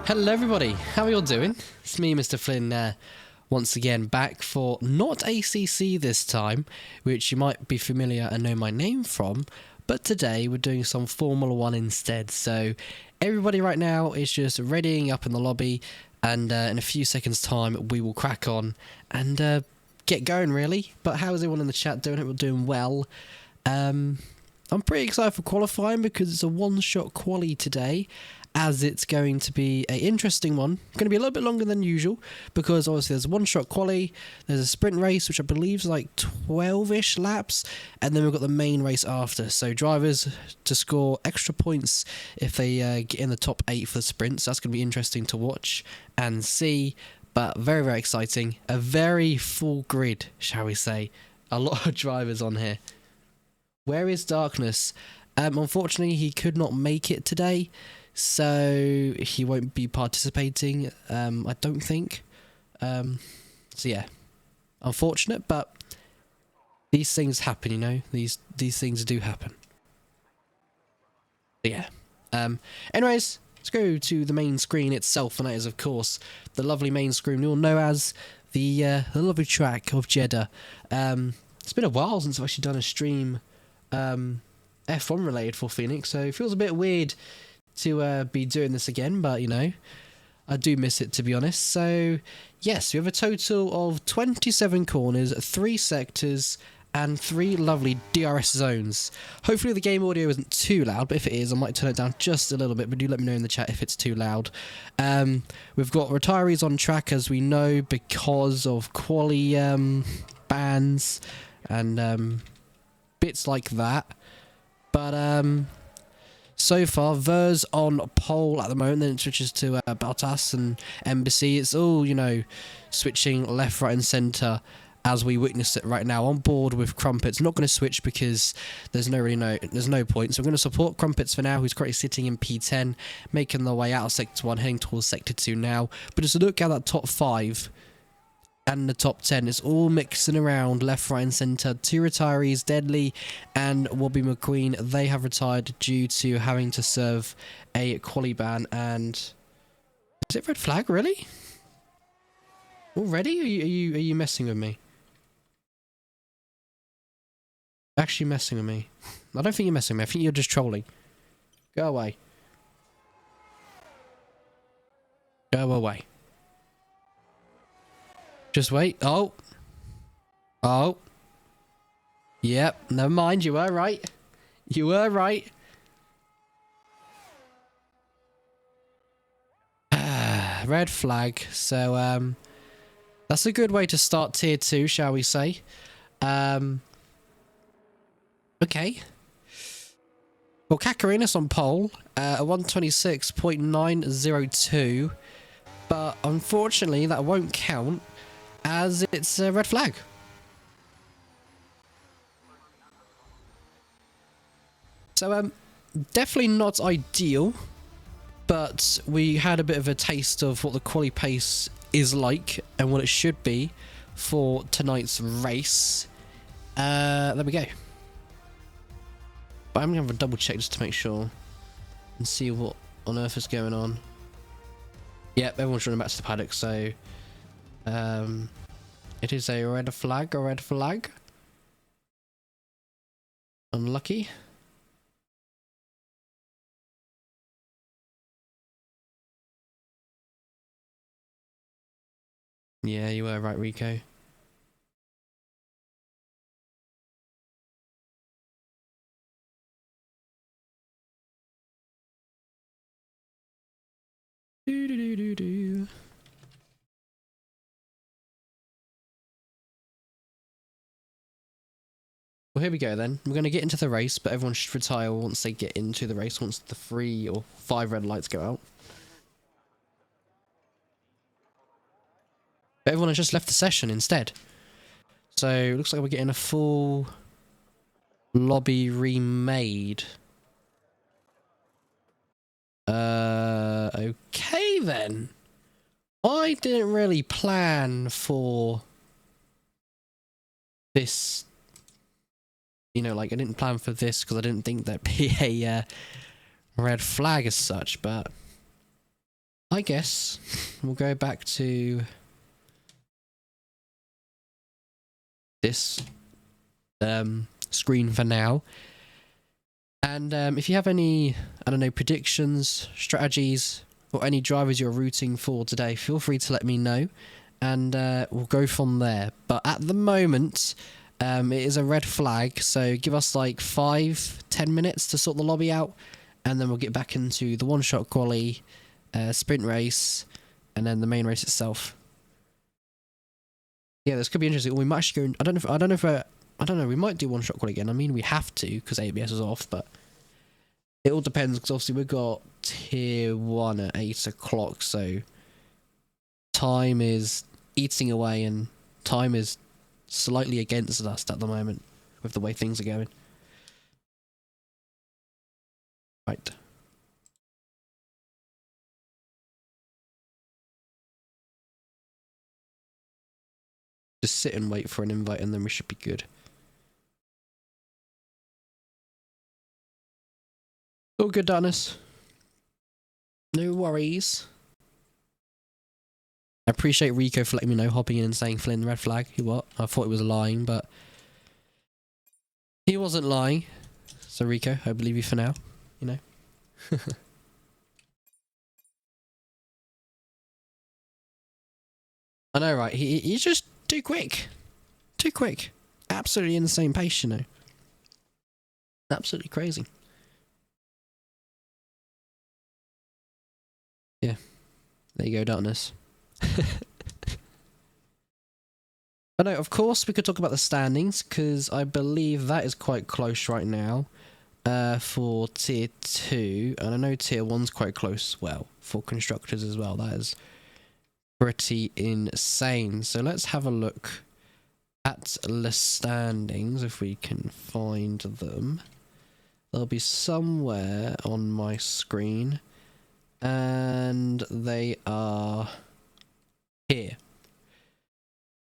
Hello everybody, how are you all doing? It's me, Mr. Flynn, once again back for not ACC this time, which you might be familiar and know my name from, but today we're doing some Formula 1 instead. So everybody right now is just readying up in the lobby, and in a few seconds time we will crack on and get going really. But how is everyone in the chat doing? We're doing well. I'm pretty excited for qualifying because it's a one-shot quali today, as it's going to be an interesting one. Going to be a little bit longer than usual because obviously there's a one-shot quali, there's a sprint race which I believe is like 12-ish laps, and then we've got the main race after. So drivers to score extra points if they get in the top 8 for the sprints. That's going to be interesting to watch and see, but very, very exciting. A very full grid, shall we say. A lot of drivers on here. Where is Darkness? Unfortunately, he could not make it today, so he won't be participating, I don't think. So yeah, unfortunate, but these things happen, you know. These things do happen. But yeah. Anyways, let's go to the main screen itself, and that is, of course, the lovely main screen you'll know as the lovely track of Jeddah. It's been a while since I've actually done a stream F1 related for Phoenix, so it feels a bit weird to be doing this again, but you know, I do miss it, to be honest. So yes, we have a total of 27 corners, 3 sectors, and 3 lovely DRS zones. Hopefully the game audio isn't too loud, but if it is, I might turn it down just a little bit, but do let me know in the chat if it's too loud. We've got retirees on track, as we know, because of quali bans and bits like that. But so far, Ver's on pole at the moment, then it switches to Baltas and Embassy. It's all, you know, switching left, right and centre as we witness it right now. On board with Crumpets. Not going to switch because there's no point. So we're going to support Crumpets for now, who's currently sitting in P10, making their way out of Sector 1, heading towards Sector 2 now. But just look at that top 5 and the top 10. It's all mixing around left, right and centre. 2 retirees, Deadly and Wobby McQueen. They have retired due to having to serve a quali ban. And is it red flag, really? Already? Are you messing with me? Actually messing with me? I don't think you're messing with me. I think you're just trolling. Go away. Go away. Just wait. Oh. Oh. Yep. Never mind. You were right. You were right. Red flag. So, that's a good way to start tier 2, shall we say. Okay. Well, Kakarinas on pole. 126.902. But unfortunately, that won't count, as it's a red flag. So, definitely not ideal, but we had a bit of a taste of what the quali pace is like and what it should be for tonight's race. There we go. But I'm going to have a double check just to make sure and see what on earth is going on. Yep, everyone's running back to the paddock, so it is a red flag, Unlucky. Yeah, you were right, Rico. Do. Well, here we go then. We're going to get into the race, but everyone should retire once they get into the race, once the 3 or 5 red lights go out. But everyone has just left the session instead. So, it looks like we're getting a full lobby remade. Okay then. I didn't really plan for this, you know, like I didn't plan for this because I didn't think there'd be a red flag as such, but I guess we'll go back to this screen for now. And if you have any, I don't know, predictions, strategies, or any drivers you're rooting for today, feel free to let me know, and we'll go from there. But at the moment, it is a red flag, so give us like 5-10 minutes to sort the lobby out, and then we'll get back into the one-shot quali, sprint race, and then the main race itself. Yeah, this could be interesting. We might actually go. I don't know. We might do one-shot quali again. I mean, we have to because ABS is off, but it all depends because obviously we've got tier 1 at 8 o'clock, so time is eating away and time is slightly against us at the moment with the way things are going. Right. Just sit and wait for an invite and then we should be good. All good, Dennis. No worries. I appreciate Rico for letting me know, hopping in and saying Flynn, red flag. He what? I thought he was lying, but he wasn't lying. So Rico, I believe you for now, you know. I know, right? He's just too quick. Too quick. Absolutely insane pace, you know. Absolutely crazy. Yeah. There you go, darkness. But no, of course we could talk about the standings, because I believe that is quite close right now for tier 2, and I know tier 1's quite close as well for constructors as well. That is pretty insane. So let's have a look at the standings if we can find them. They'll be somewhere on my screen, and they are here.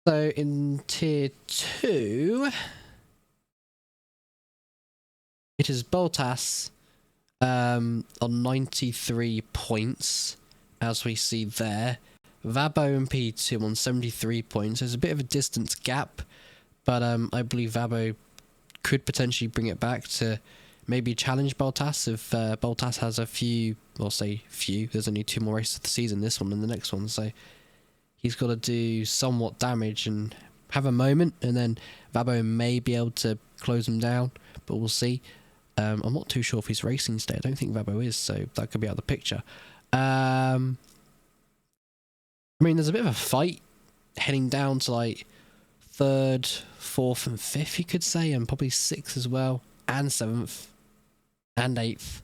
So in tier 2, it is Bottas on 93 points, as we see there. Vabo and P2 on 73 points. There's a bit of a distance gap, but I believe Vabo could potentially bring it back to maybe challenge Bottas if Bottas has a few, well, say few, there's only 2 more races of the season, this one and the next one, so he's got to do somewhat damage and have a moment, and then Vabo may be able to close him down, but we'll see. I'm not too sure if he's racing today. I don't think Vabo is, so that could be out of the picture. I mean, there's a bit of a fight heading down to like 3rd, 4th and 5th, you could say, and probably 6th as well, and 7th, and 8th.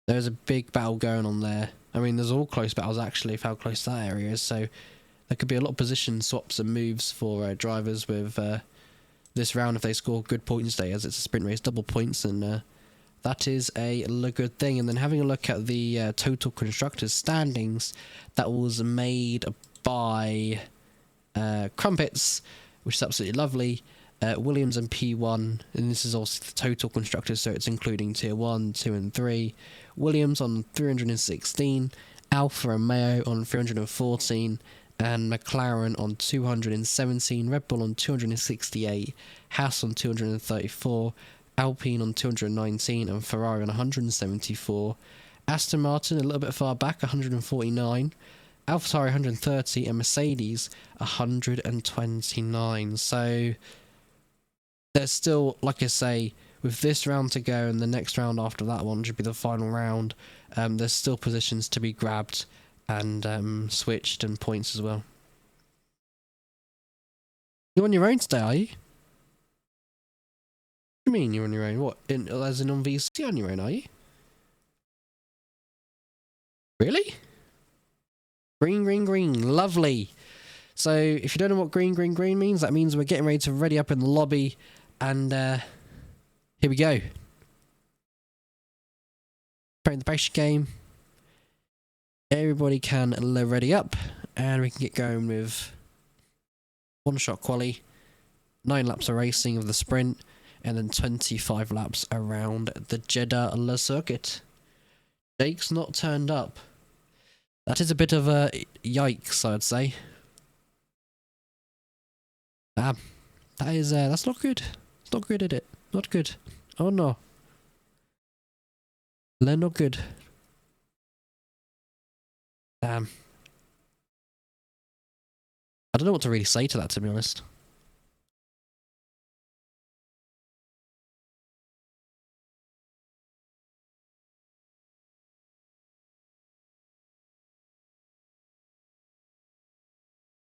There's a big battle going on there. I mean, there's all close battles actually, of how close that area is, so there could be a lot of position swaps and moves for drivers with this round if they score good points today, as it's a sprint race, double points, and that is a good thing. And then having a look at the total constructors standings, that was made by Crumpets, which is absolutely lovely. Williams and P1, and this is also the total constructors, so it's including tier 1, 2 and 3. Williams on 316, Alfa Romeo on 314, and McLaren on 217, Red Bull on 268, Haas on 234, Alpine on 219, and Ferrari on 174. Aston Martin a little bit far back, 149. AlphaTauri 130, and Mercedes 129. So there's still, like I say, with this round to go and the next round after that one should be the final round, there's still positions to be grabbed and switched, and points as well. You're on your own today, are you? What do you mean you're on your own? What, as in on VC on your own, are you? Really? Green, green, green. Lovely. So, if you don't know what green, green, green means, that means we're getting ready to ready up in the lobby, and here we go. Playing the basic game. Everybody can ready up, and we can get going with one-shot quali, 9 laps of racing of the sprint, and then 25 laps around the Jeddah circuit. Jake's not turned up. That is a bit of a yikes, I'd say. That is, that's not good. It's not good, is it? Not good. Oh no. They're not good. Damn. I don't know what to really say to that, to be honest.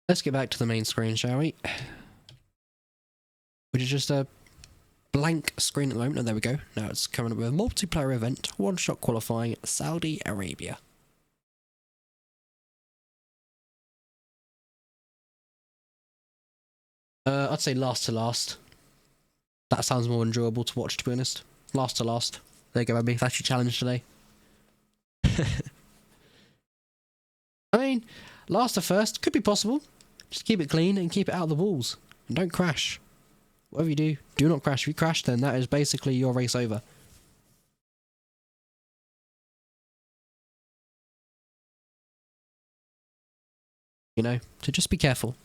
Let's get back to the main screen, shall we? Which is just a blank screen at the moment. And there we go. Now it's coming up with a multiplayer event, one-shot qualifying, Saudi Arabia. I'd say last to last. That sounds more enjoyable to watch, to be honest. Last to last. There you go, baby. That's your challenge today. I mean, last to first could be possible. Just keep it clean and keep it out of the walls. And don't crash. Whatever you do, do not crash. If you crash, then that is basically your race over. You know, so just be careful.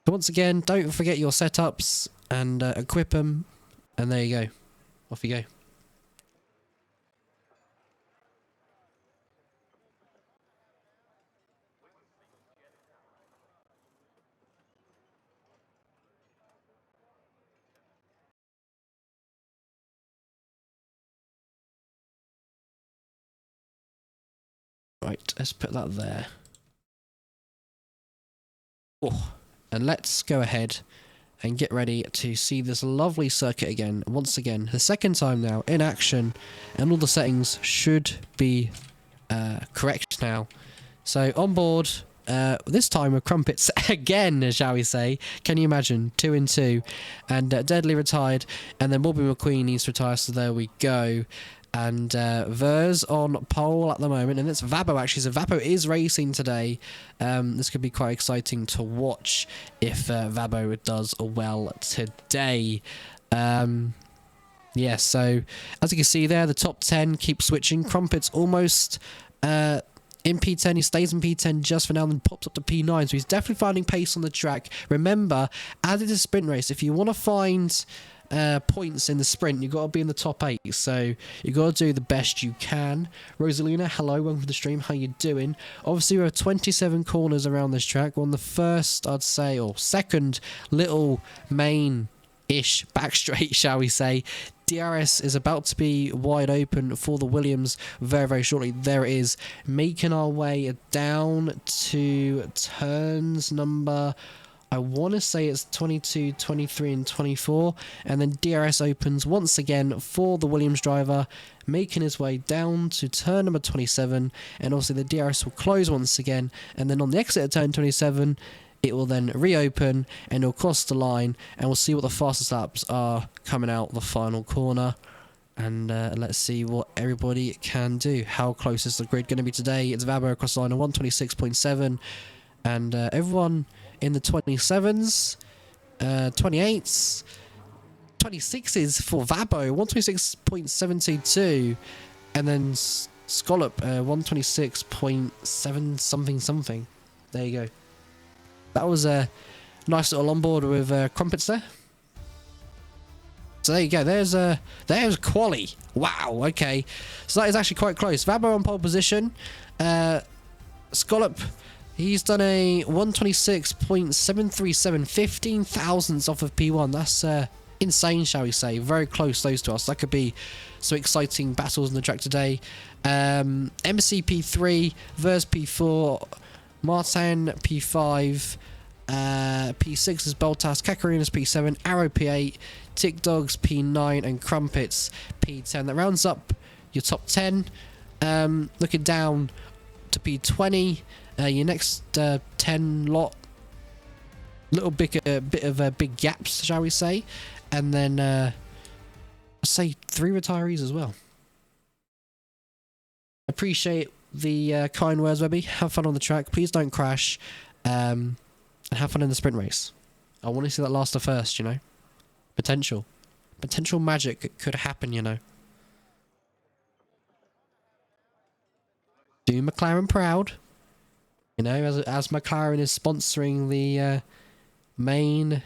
But once again, don't forget your setups and equip them. And there you go. Off you go. Right, let's put that there. Oh, and let's go ahead and get ready to see this lovely circuit again. Once again, the second time now in action, and all the settings should be correct now. So on board, this time with Crumpets again, shall we say. Can you imagine? 2 and 2. And Deadly retired, and then Bobby McQueen needs to retire, so there we go. And Ver's on pole at the moment, and it's Vabo actually. So Vabo is racing today. This could be quite exciting to watch if Vabo does well today. Yeah, so as you can see there, the top 10 keep switching. Crumpet's almost in P10. He stays in P10 just for now, and then pops up to P9. So he's definitely finding pace on the track. Remember, as it is a sprint race, if you want to find points in the sprint, you've got to be in the top 8, so you've got to do the best you can. Rosalina, hello, welcome to the stream, how you doing? Obviously we have 27 corners around this track. We're on the first, I'd say, or second little main-ish back straight, shall we say. DRS is about to be wide open for the Williams very, very shortly. There it is, making our way down to turns number, I want to say it's 22, 23 and 24, and then DRS opens once again for the Williams driver, making his way down to turn number 27, and also the DRS will close once again, and then on the exit of turn 27, it will then reopen, and it'll cross the line, and we'll see what the fastest laps are coming out the final corner. And let's see what everybody can do. How close is the grid going to be today? It's Vabo across the line of 126.7, and everyone in the 27s, 28s, 26s for Vabo, 126.722, and then Scallop, 126.7 something something. There you go. That was a nice little onboard with Crumpets there. So there you go. There's quali. Wow. Okay. So that is actually quite close. Vabo on pole position. Scallop, he's done a 126.737, 15 thousandths off of P1. That's insane, shall we say. Very close, those two. So that could be some exciting battles on the track today. MC P3, Vers P4, Martin P5, P6 is Boltas, Kakarina's P7, Arrow P8, Tick Dogs P9, and Crumpets P10. That rounds up your top 10. Looking down to P20, your next 10 lot, little bit of big gaps, shall we say, and then I'd say 3 retirees as well. Appreciate the kind words, Webby. Have fun on the track. Please don't crash, and have fun in the sprint race. I want to see that last to first, you know. Potential magic could happen, you know. Do McLaren proud. You know, as McLaren is sponsoring the main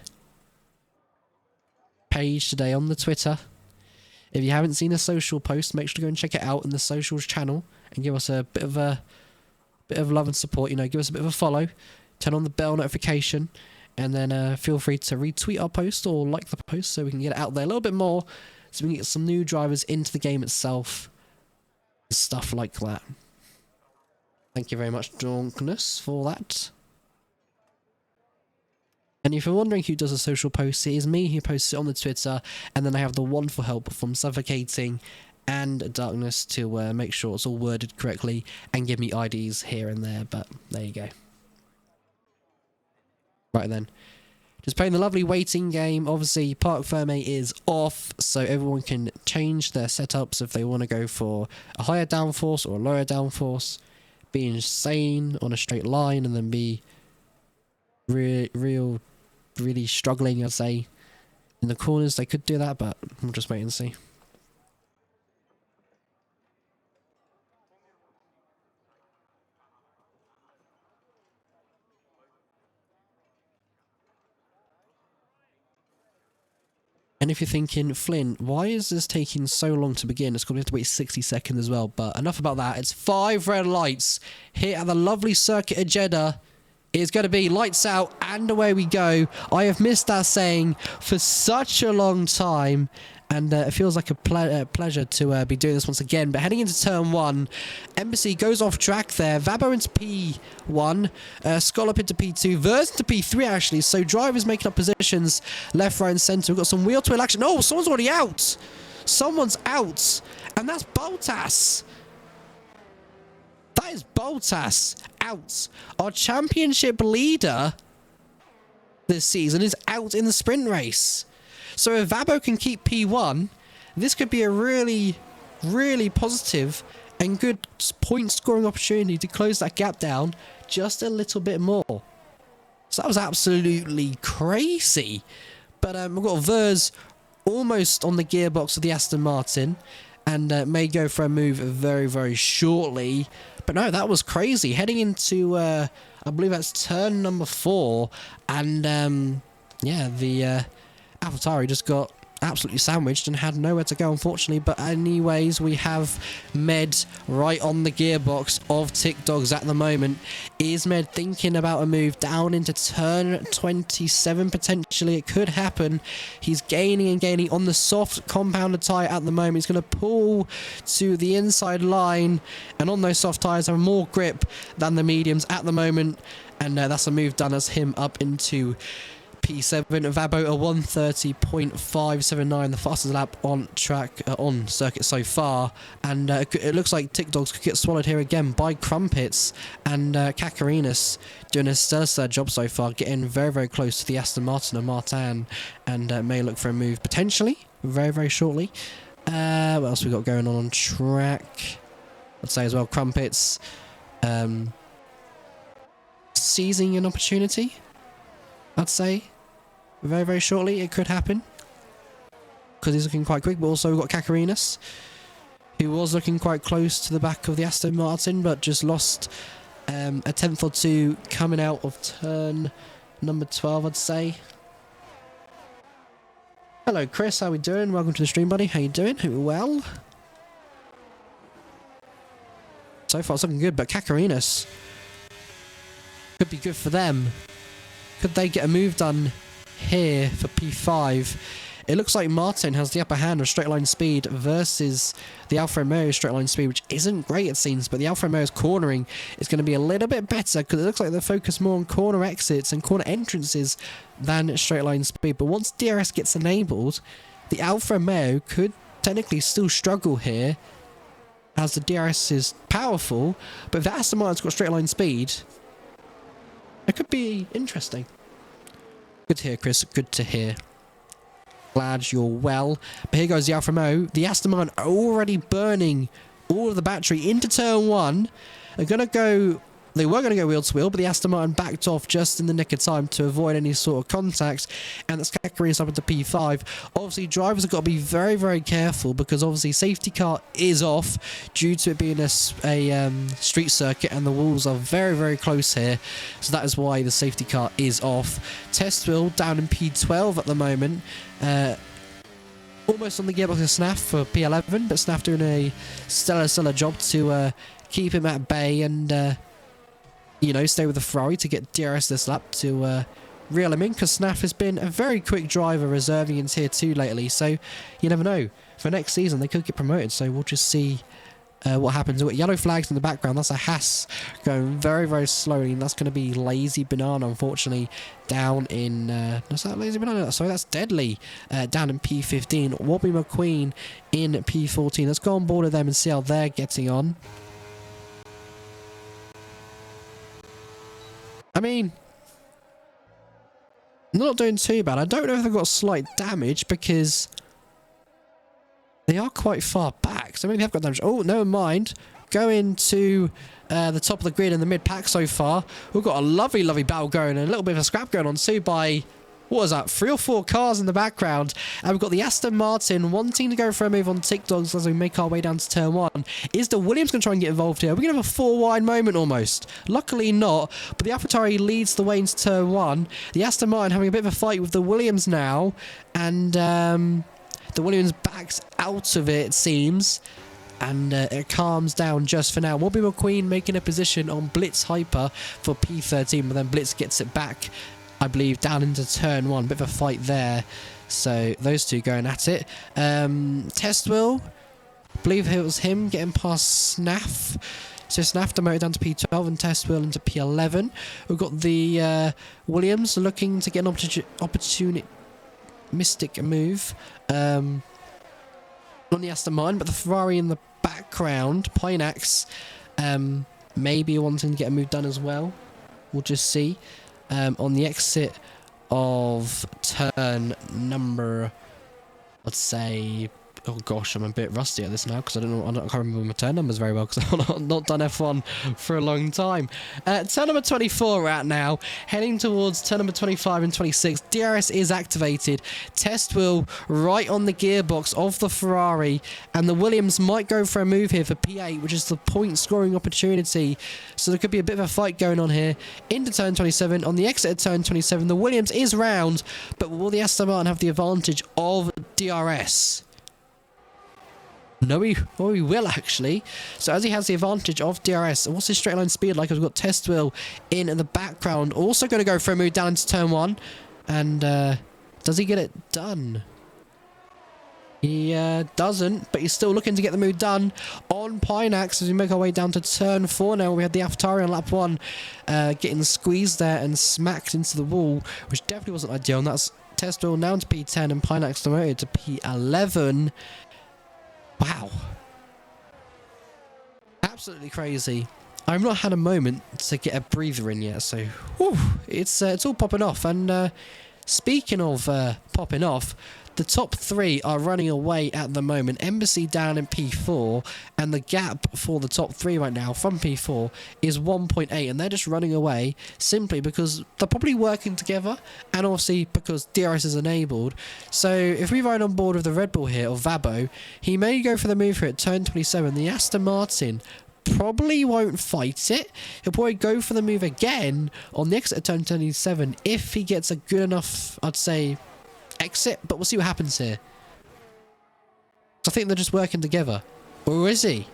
page today on the Twitter. If you haven't seen a social post, make sure to go and check it out in the socials channel and give us a bit of love and support. You know, give us a bit of a follow, turn on the bell notification, and then feel free to retweet our post or like the post so we can get it out there a little bit more, so we can get some new drivers into the game itself, and stuff like that. Thank you very much, Darkness, for that. And if you're wondering who does a social post, it is me who posts it on the Twitter, and then I have the wonderful help from Suffocating and Darkness to make sure it's all worded correctly and give me IDs here and there, but there you go. Right then. Just playing the lovely waiting game. Obviously, Parc Fermé is off, so everyone can change their setups if they want to go for a higher downforce or a lower downforce. Be insane on a straight line and then be really struggling, I'd say. In the corners, they could do that, but we'll just wait and see. And if you're thinking, Flynn, why is this taking so long to begin? It's going to have to wait 60 seconds as well. But enough about that. It's 5 red lights here at the lovely circuit of Jeddah. It's going to be lights out and away we go. I have missed that saying for such a long time. And it feels like a pleasure to be doing this once again. But heading into turn 1, Embassy goes off track there. Vabo into P1, Scallop into P2, Vers into P3 actually. So drivers making up positions left, right and centre. We've got some wheel twirl action. Oh, someone's already out. Someone's out. And that's Bottas. That is Bottas out. Our championship leader this season is out in the sprint race. So if Vabo can keep P1, this could be a really positive and good point scoring opportunity to close that gap down just a little bit more. So that was absolutely crazy. But we've got Vers almost on the gearbox of the Aston Martin and may go for a move very shortly. But no, that was crazy. Heading into, I believe that's turn number 4. And yeah, the AlphaTauri just got absolutely sandwiched and had nowhere to go, unfortunately. But anyways, we have Med right on the gearbox of TikDogs at the moment. Is Med thinking about a move down into turn 27 potentially? It could happen. He's gaining and gaining on the soft compounded tyre at the moment. He's going to pull to the inside line, and on those soft tyres have more grip than the mediums at the moment. And that's a move done as him up into P7. Vabo a 1:30.579, the fastest lap on track on circuit so far, and it looks like TikDogs could get swallowed here again by Crumpets, and Kakarinas doing a stellar job so far, getting very close to the Aston Martin of Martin, and may look for a move potentially very shortly. What else we got going on track? I'd say as well, Crumpets seizing an opportunity, I'd say. Very shortly, it could happen. Because he's looking quite quick. But also we've got Kakarinas, who was looking quite close to the back of the Aston Martin, but just lost a tenth or two coming out of turn number 12, I'd say. Hello, Chris. How we doing? Welcome to the stream, buddy. How you doing? Hope you're well. So far, it's looking good, but Kakarinas could be good for them. Could they get a move done here for P5? It looks like Martin has the upper hand of straight line speed versus the Alfa Romeo straight line speed, which isn't great it seems, but the Alfa Romeo's cornering is going to be a little bit better because it looks like they're focused more on corner exits and corner entrances than straight line speed. But once DRS gets enabled, the Alfa Romeo could technically still struggle here as the DRS is powerful, but if the Aston Martin's got straight line speed, it could be interesting. Good to hear, Chris. Good to hear. Glad you're well. But here goes the Alfa Romeo. The Aston Martin already burning all of the battery into turn 1. They're going to go They were going to go wheel to wheel, but the Aston Martin backed off just in the nick of time to avoid any sort of contact, and that's carrying us up into P5. Obviously, drivers have got to be very, very careful because obviously safety car is off due to it being a street circuit, and the walls are very, very close here. So that is why the safety car is off. Test wheel down in P12 at the moment. Almost on the gearbox of Snaff for P11, but Snaff doing a stellar job to keep him at bay and you know, stay with the Ferrari to get DRS this lap to reel him in, because Snaff has been a very quick driver reserving in Tier 2 lately, so you never know. For next season, they could get promoted, so we'll just see what happens. We've got yellow flags in the background. That's a Haas going very, very slowly, and that's going to be Lazy Banana, unfortunately, down in... is that Lazy Banana? Sorry, that's Deadly, down in P15. Wobbly McQueen in P14. Let's go on board with them and see how they're getting on. I mean, not doing too bad. I don't know if they've got slight damage because they are quite far back. So maybe they have got damage. Oh, never mind. Going to the top of the grid in the mid-pack so far. We've got a lovely, lovely battle going and a little bit of a scrap going on too by... what was that? 3 or 4 cars in the background. And we've got the Aston Martin wanting to go for a move on TikToks as we make our way down to turn 1. Is the Williams going to try and get involved here? We're going to have a 4-wide moment almost. Luckily not, but the AlphaTauri leads the way into turn 1. The Aston Martin having a bit of a fight with the Williams now. And the Williams backs out of it seems. And it calms down just for now. Wobbly McQueen making a position on Blitz Hyper for P13, but then Blitz gets it back, I believe, down into turn 1. Bit of a fight there. So those two going at it. Test wheel. I believe it was him getting past Snaff. So Snaff demoted down to P12 and Test wheel into P11. We've got the Williams looking to get an opportunistic move on the Aston Martin, but the Ferrari in the background, Pineax, maybe wanting to get a move done as well. We'll just see. On the exit of turn number, let's say, oh gosh, I'm a bit rusty at this now because I can't remember my turn numbers very well because I've not done F1 for a long time. Turn number 24 we're at now, heading towards turn number 25 and 26. DRS is activated. Test wheel right on the gearbox of the Ferrari, and the Williams might go for a move here for P8, which is the point scoring opportunity. So there could be a bit of a fight going on here into turn 27. On the exit of turn 27, the Williams is round, but will the Aston Martin have the advantage of DRS? No, he will actually. So as he has the advantage of DRS, what's his straight line speed like? We've got Test wheel in the background, also going to go for a move down into turn 1. And does he get it done? He doesn't, but he's still looking to get the move done on Pineax as we make our way down to turn 4 now. We had the AlphaTauri on lap 1 getting squeezed there and smacked into the wall, which definitely wasn't ideal. And that's Test wheel now to P10 and Pineax demoted to P11. Wow. Absolutely crazy. I've not had a moment to get a breather in yet, so whew, it's all popping off. And speaking of popping off, the top 3 are running away at the moment. Embassy down in P4, and the gap for the top 3 right now from P4 is 1.8, and they're just running away simply because they're probably working together, and obviously because DRS is enabled. So if we ride on board with the Red Bull here, or Vabo, he may go for the move here at turn 27. The Aston Martin probably won't fight it. He'll probably go for the move again on the exit of turn 27 if he gets a good enough, I'd say, exit, but we'll see what happens here. I think they're just working together. Or is he?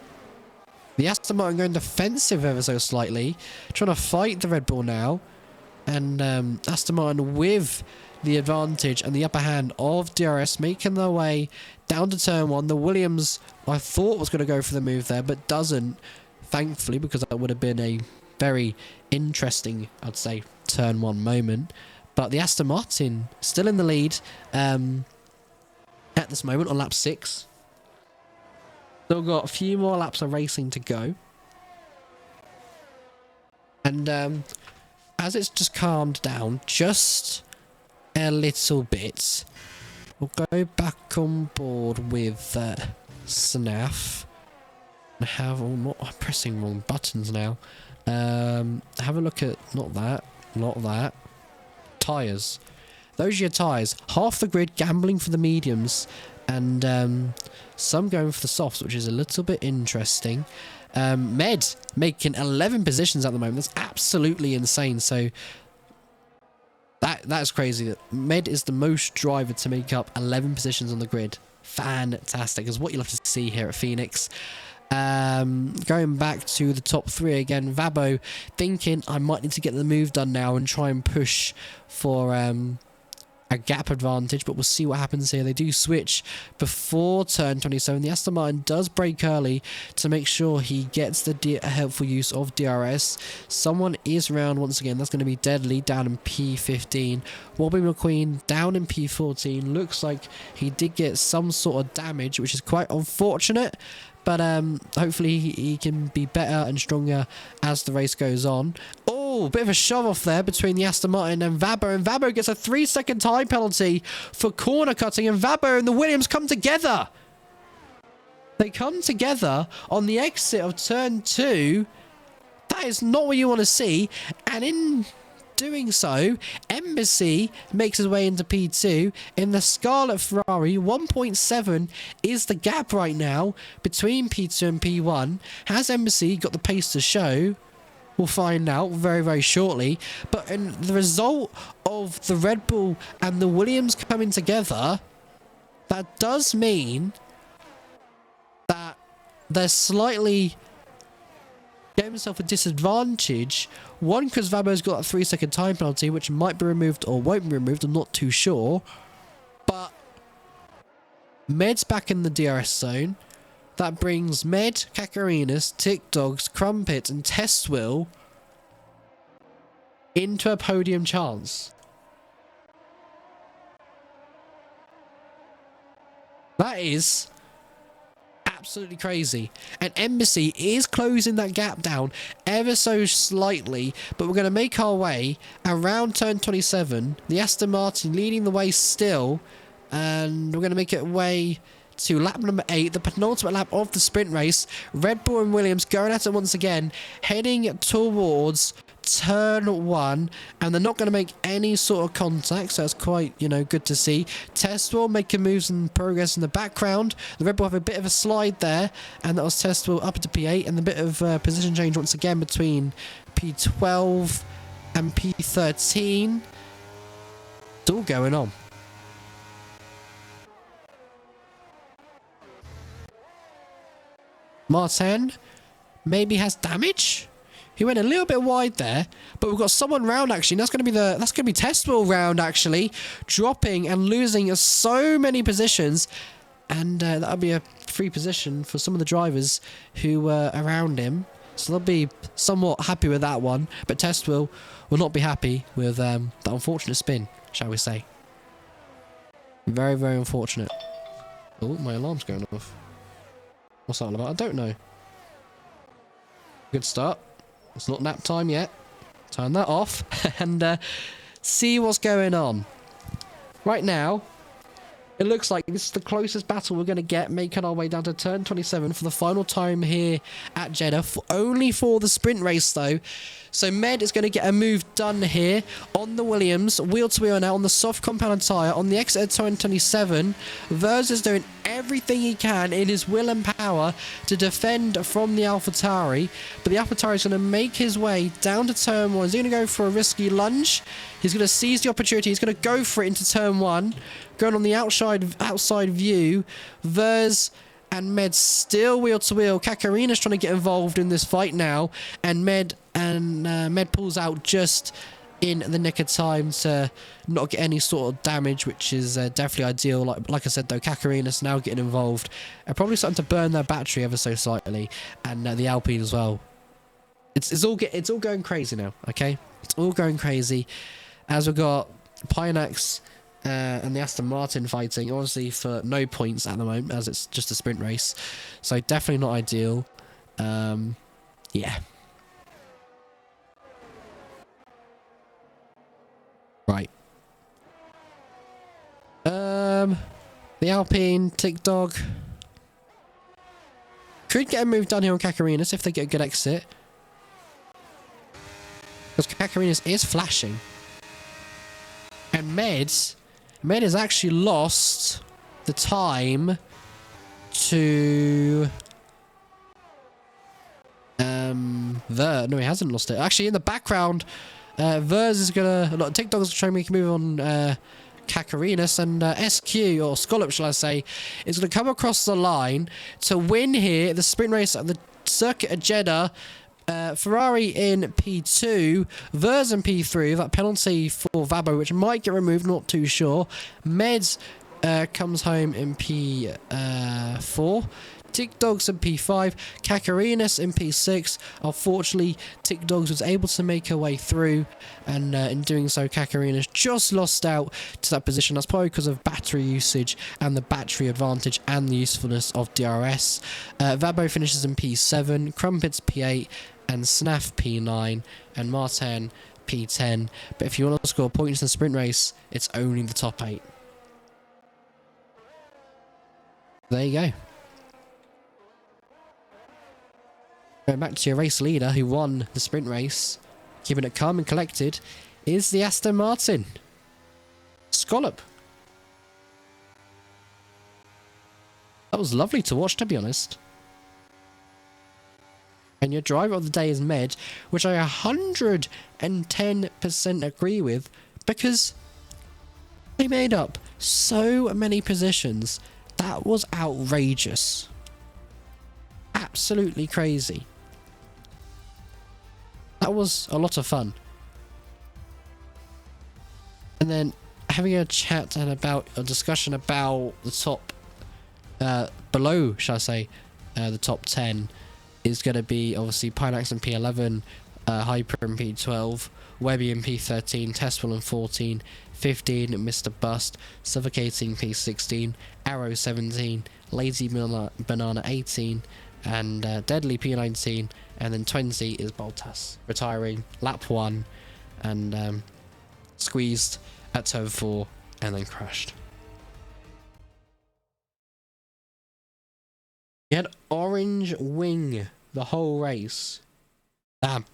The Aston Martin going defensive ever so slightly, trying to fight the Red Bull now, and Aston Martin with the advantage and the upper hand of DRS making their way down to turn 1. The Williams, I thought, was going to go for the move there, but doesn't, thankfully, because that would have been a very interesting, I'd say, turn 1 moment. But the Aston Martin still in the lead at this moment on lap 6. Still got a few more laps of racing to go. And as it's just calmed down just a little bit, we'll go back on board with Snaff. And have... oh, I'm pressing wrong buttons now. Have a look at, not that. Tyres. Those are your tyres. Half the grid gambling for the mediums, and some going for the softs, which is a little bit interesting. Med making 11 positions at the moment. That's absolutely insane. So that's crazy. That Med is the most driver to make up 11 positions on the grid. Fantastic is what you love to see here at Phoenix. Going back to the top 3 again, Vabo thinking I might need to get the move done now and try and push for a gap advantage, but we'll see what happens here. They do switch before turn 27. The Aston Martin does brake early to make sure he gets the helpful use of DRS. Someone is around once again. That's going to be Deadly down in P15. Wobbly McQueen down in P14. Looks like he did get some sort of damage, which is quite unfortunate. But hopefully he can be better and stronger as the race goes on. Oh, bit of a shove off there between the Aston Martin and Vabo. And Vabo gets a 3-second time penalty for corner cutting. And Vabo and the Williams come together. They come together on the exit of turn 2. That is not what you want to see. And in doing so, Embassy makes his way into P2 in the Scarlet Ferrari. 1.7 is the gap right now between P2 and P1. Has Embassy got the pace to show? We'll find out very, very shortly. But in the result of the Red Bull and the Williams coming together, that does mean that they're slightly getting himself a disadvantage. One, because Vabo's got a 3-second time penalty, which might be removed or won't be removed. I'm not too sure. But Med's back in the DRS zone. That brings Med, Kakarinas, Tick Dogs, Crumpet, and Testwill into a podium chance. That is absolutely crazy. And Embassy is closing that gap down ever so slightly, but we're going to make our way around turn 27. The Aston Martin leading the way still, and we're going to make it way to lap number 8, the penultimate lap of the sprint race. Red Bull and Williams going at it once again, heading towards turn 1, and they're not going to make any sort of contact, so that's quite, good to see. Testwell making moves and progress in the background. The Red Bull have a bit of a slide there, and that was Testwell up to P8, and a bit of position change once again between P12 and P13. It's all going on. Martin maybe has damage. He went a little bit wide there, but we've got someone round actually. That's going to be Testwell round actually, dropping and losing so many positions, and that'll be a free position for some of the drivers who were around him. So they'll be somewhat happy with that one, but Testwell will not be happy with that unfortunate spin, shall we say? Very, very unfortunate. Oh, my alarm's going off. What's that all about? I don't know. Good start. It's not nap time yet. Turn that off and see what's going on. Right now, it looks like this is the closest battle we're going to get, making our way down to turn 27 for the final time here at Jeddah. Only for the sprint race, though. So Med is going to get a move done here on the Williams, wheel-to-wheel now on the soft compound tyre on the exit of turn 27. Vers is doing everything he can in his will and power to defend from the AlphaTauri, but the AlphaTauri is going to make his way down to turn 1. Is he going to go for a risky lunge? He's going to seize the opportunity. He's going to go for it into turn 1, going on the outside view. Vers and Med still wheel-to-wheel. Kakarina's trying to get involved in this fight now, and Med pulls out just in the nick of time to not get any sort of damage, which is definitely ideal. Like I said, though, Kakarina's now getting involved and probably starting to burn their battery ever so slightly, and the Alpine as well. It's all going crazy now. Okay, it's all going crazy as we've got Pinax and the Aston Martin fighting, obviously for no points at the moment, as it's just a sprint race. So definitely not ideal. Yeah. Right. The Alpine, Tick Dog. Could get a move done here on Kakarinas if they get a good exit. Because Kakarinas is flashing. And Med has actually lost the time to... No, he hasn't lost it. Actually, in the background, Verz is gonna... TikTok's trying to make a move on Kakarinas, and SQ, or Scallop, shall I say, is gonna come across the line to win here the sprint race at the circuit of Jeddah. Ferrari in P2, Verz in P3, that penalty for Vabo, which might get removed, not too sure. Meds comes home in P4. TikDogs in P5, Kakarinas in P6. Unfortunately, TikDogs was able to make her way through, and in doing so, Kakarinas just lost out to that position. That's probably because of battery usage and the battery advantage and the usefulness of DRS. Vabo finishes in P7, Crumpets P8, and Snaff P9, and Martin P10. But if you want to score points in the sprint race, it's only the top 8. There you go. Going back to your race leader who won the sprint race, keeping it calm and collected, is the Aston Martin. Scallop. That was lovely to watch, to be honest. And your driver of the day is Med, which I 110% agree with, because they made up so many positions. That was outrageous. Absolutely crazy. That was a lot of fun. And then having a chat and about a discussion about the top below, shall I say, the top 10 is going to be obviously Pinax in P11, Hyper in P12, Webby in P13, Testwell in 14, 15 Mr. Bust, Suffocating P16, Arrow 17, Lazy Banana 18, and Deadly P19, and then 20 is Boltas, retiring lap 1 and squeezed at turn 4 and then crashed. He had orange wing the whole race. Damn.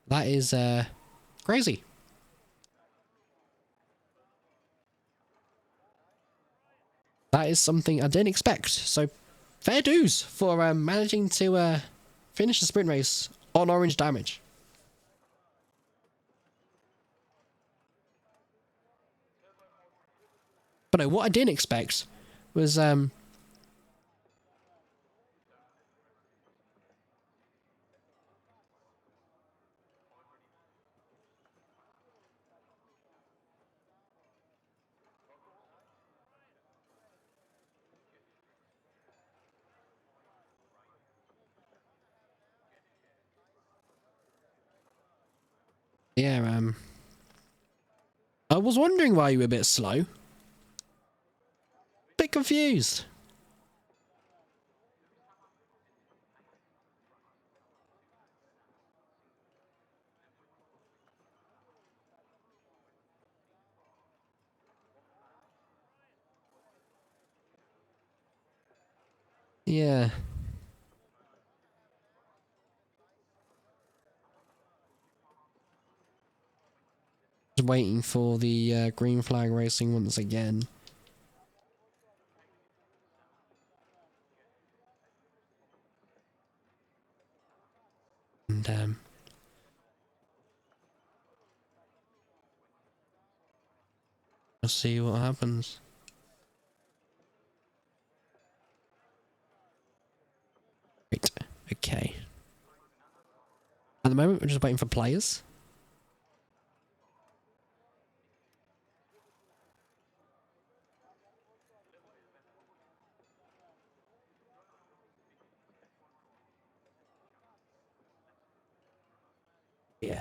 That is crazy. That is something I didn't expect. So fair dues for managing to finish the sprint race on orange damage. But no, what I didn't expect was yeah, I was wondering why you were a bit slow. Bit confused. Yeah. Just waiting for the green flag racing once again. And we'll see what happens. Right, okay. At the moment, we're just waiting for players. Yeah.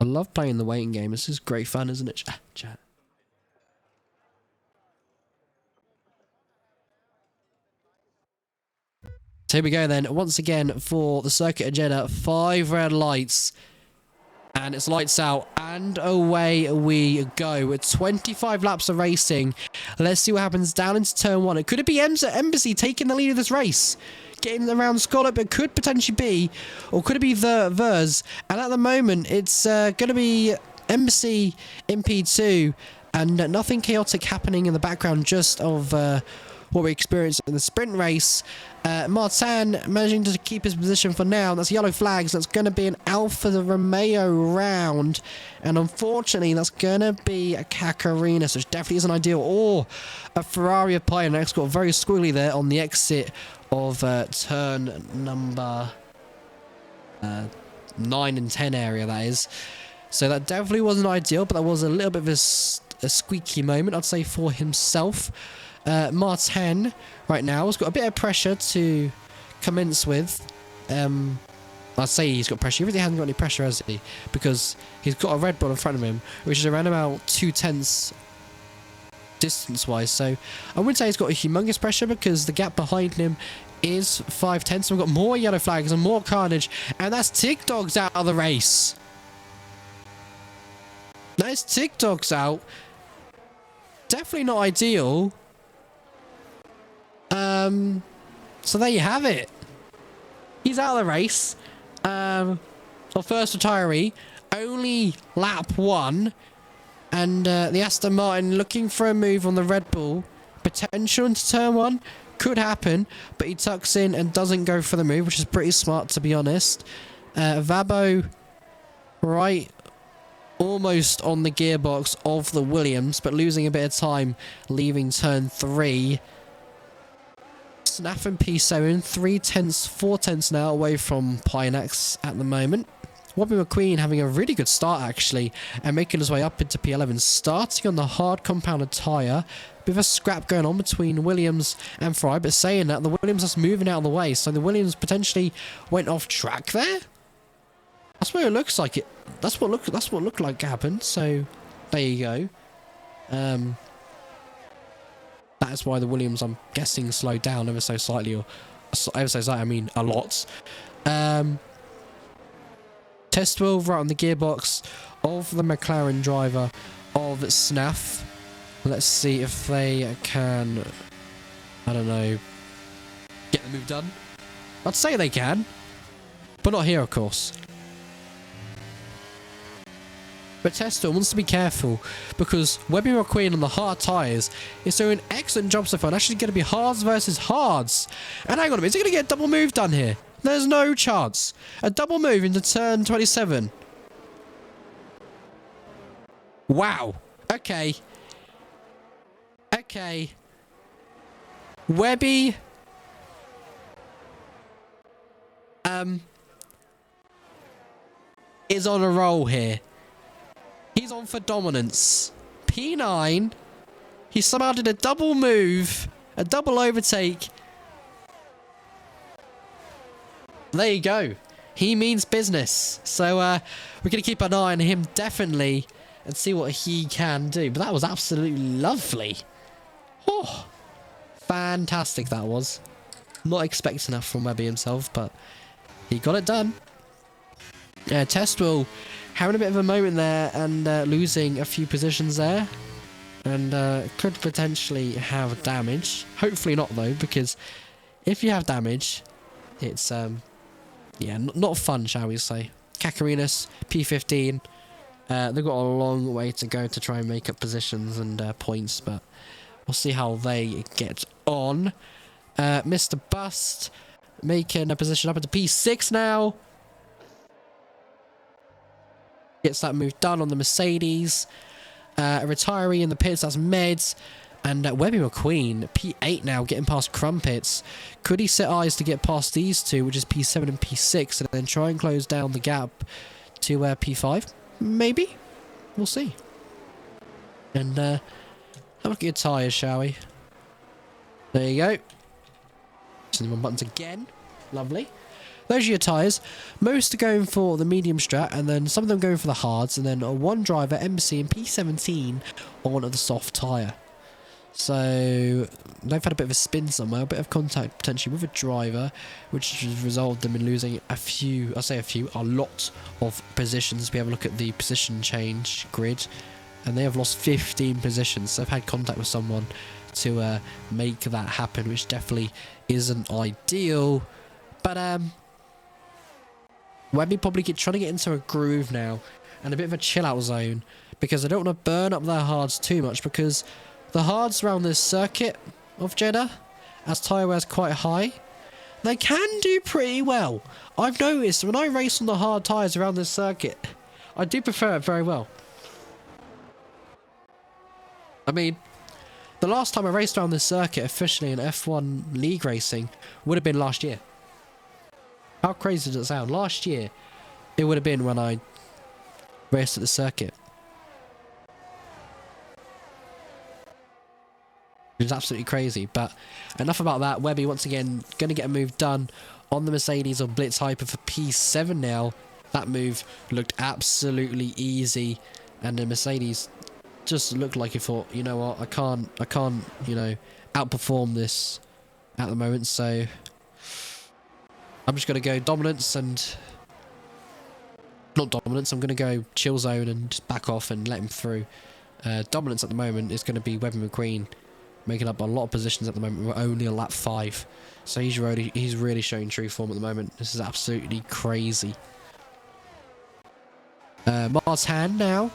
I love playing the waiting game. This is great fun, isn't it? Chat. So here we go then. Once again for the circuit of Jeddah. 5 red lights. And it's lights out. And away we go. With 25 laps of racing. Let's see what happens down into turn 1. It could it be Embassy taking the lead of this race? getting around Scotland, but could potentially be, or could it be Vers? And at the moment, it's going to be Embassy in P2, and nothing chaotic happening in the background, just of what we experienced in the sprint race. Martin managing to keep his position for now. That's yellow flags. That's going to be an Alfa Romeo round, and unfortunately that's going to be a Cacarina, which definitely isn't ideal, or a Ferrari Pie. Next got very squiggly there on the exit of turn number 9 and 10 area, that is. So that definitely wasn't ideal, but that was a little bit of a squeaky moment, I'd say, for himself. Martin right now has got a bit of pressure to commence with. I'd say he's got pressure. He really hasn't got any pressure, has he? Because he's got a Red Bull in front of him, which is around about 2/10 distance-wise. So I wouldn't say he's got a humongous pressure, because the gap behind him is 5/10. So we've got more yellow flags and more carnage, and that's TikTok's out of the race. Nice TikTok's out. Definitely not ideal. So there you have it. He's out of the race. Our first retiree. Only lap 1. And the Aston Martin looking for a move on the Red Bull. Potential into turn 1. Could happen. But he tucks in and doesn't go for the move, which is pretty smart, to be honest. Vabo right almost on the gearbox of the Williams, but losing a bit of time, leaving turn 3. Snaff and P7, 3/10, 4/10 now away from Pinex at the moment. Robbie McQueen having a really good start, actually, and making his way up into P11, starting on the hard compounded tyre. Bit of a scrap going on between Williams and Fry, but saying that, the Williams is moving out of the way, so the Williams potentially went off track there. That's what it looks like. That's what looked like happened. So there you go. That is why the Williams, I'm guessing, slowed down ever so slightly, or ever so slightly, I mean a lot. Test wheel right on the gearbox of the McLaren driver of Snaff. Let's see if they can, I don't know, get the move done. I'd say they can, but not here, of course. But Tester wants to be careful, because Webby McQueen on the hard tyres is doing an excellent job so far. And actually going to be hards versus hards. And hang on a minute, is he going to get a double move done here? There's no chance. A double move into turn 27. Wow. Okay. Okay. Webby. Is on a roll here. He's on for dominance. P9. He somehow did a double move. A double overtake. There you go. He means business. So we're going to keep an eye on him, definitely, and see what he can do. But that was absolutely lovely. Oh, fantastic that was. Not expecting that from Webby himself, but he got it done. Test will having a bit of a moment there and losing a few positions there, and could potentially have damage. Hopefully not, though, because if you have damage, it's yeah, not fun, shall we say. Kakarinas, P15, they've got a long way to go to try and make up positions and points, but we'll see how they get on. Mr. Bust making a position up into P6 now. Gets that move done on the Mercedes. A retiree in the pits, that's Meds. And Webby McQueen, P8 now, getting past Crumpets. Could he set eyes to get past these two, which is P7 and P6, and then try and close down the gap to P5? Maybe. We'll see. And have a look at your tyres, shall we? There you go. Cinnamon buttons again. Lovely. Those are your tyres. Most are going for the medium strat, and then some of them going for the hards, and then one driver, Embassy, and P17 on the soft tyre. So they've had a bit of a spin somewhere, a bit of contact potentially with a driver, which has resulted them in losing a few, I say a lot of positions. We have a look at the position change grid, and they have lost 15 positions. So they've had contact with someone to make that happen, which definitely isn't ideal. But Webby probably trying to get into a groove now and a bit of a chill out zone, because I don't want to burn up their hards too much, because the hards around this circuit of Jeddah, as tyre wear is quite high, they can do pretty well. I've noticed when I race on the hard tyres around this circuit, I do prefer it very well. I mean, the last time I raced around this circuit officially in F1 League racing would have been last year. How crazy does it sound? Last year, it would have been when I raced at the circuit. It was absolutely crazy. But enough about that. Webby once again going to get a move done on the Mercedes of Blitz Hyper for P7 now. That move looked absolutely easy, and the Mercedes just looked like he thought, you know what, I can't, you know, outperform this at the moment, so I'm just going to go dominance and... Not dominance, I'm going to go chill zone and just back off and let him through. Dominance at the moment is going to be Webby McQueen, making up a lot of positions at the moment. We're only on lap 5, so he's really showing true form at the moment. This is absolutely crazy. Martin now,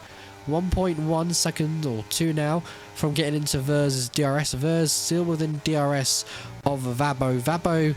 1.1 second or 2 now from getting into Vers's DRS. Vers still within DRS of Vabo. Vabo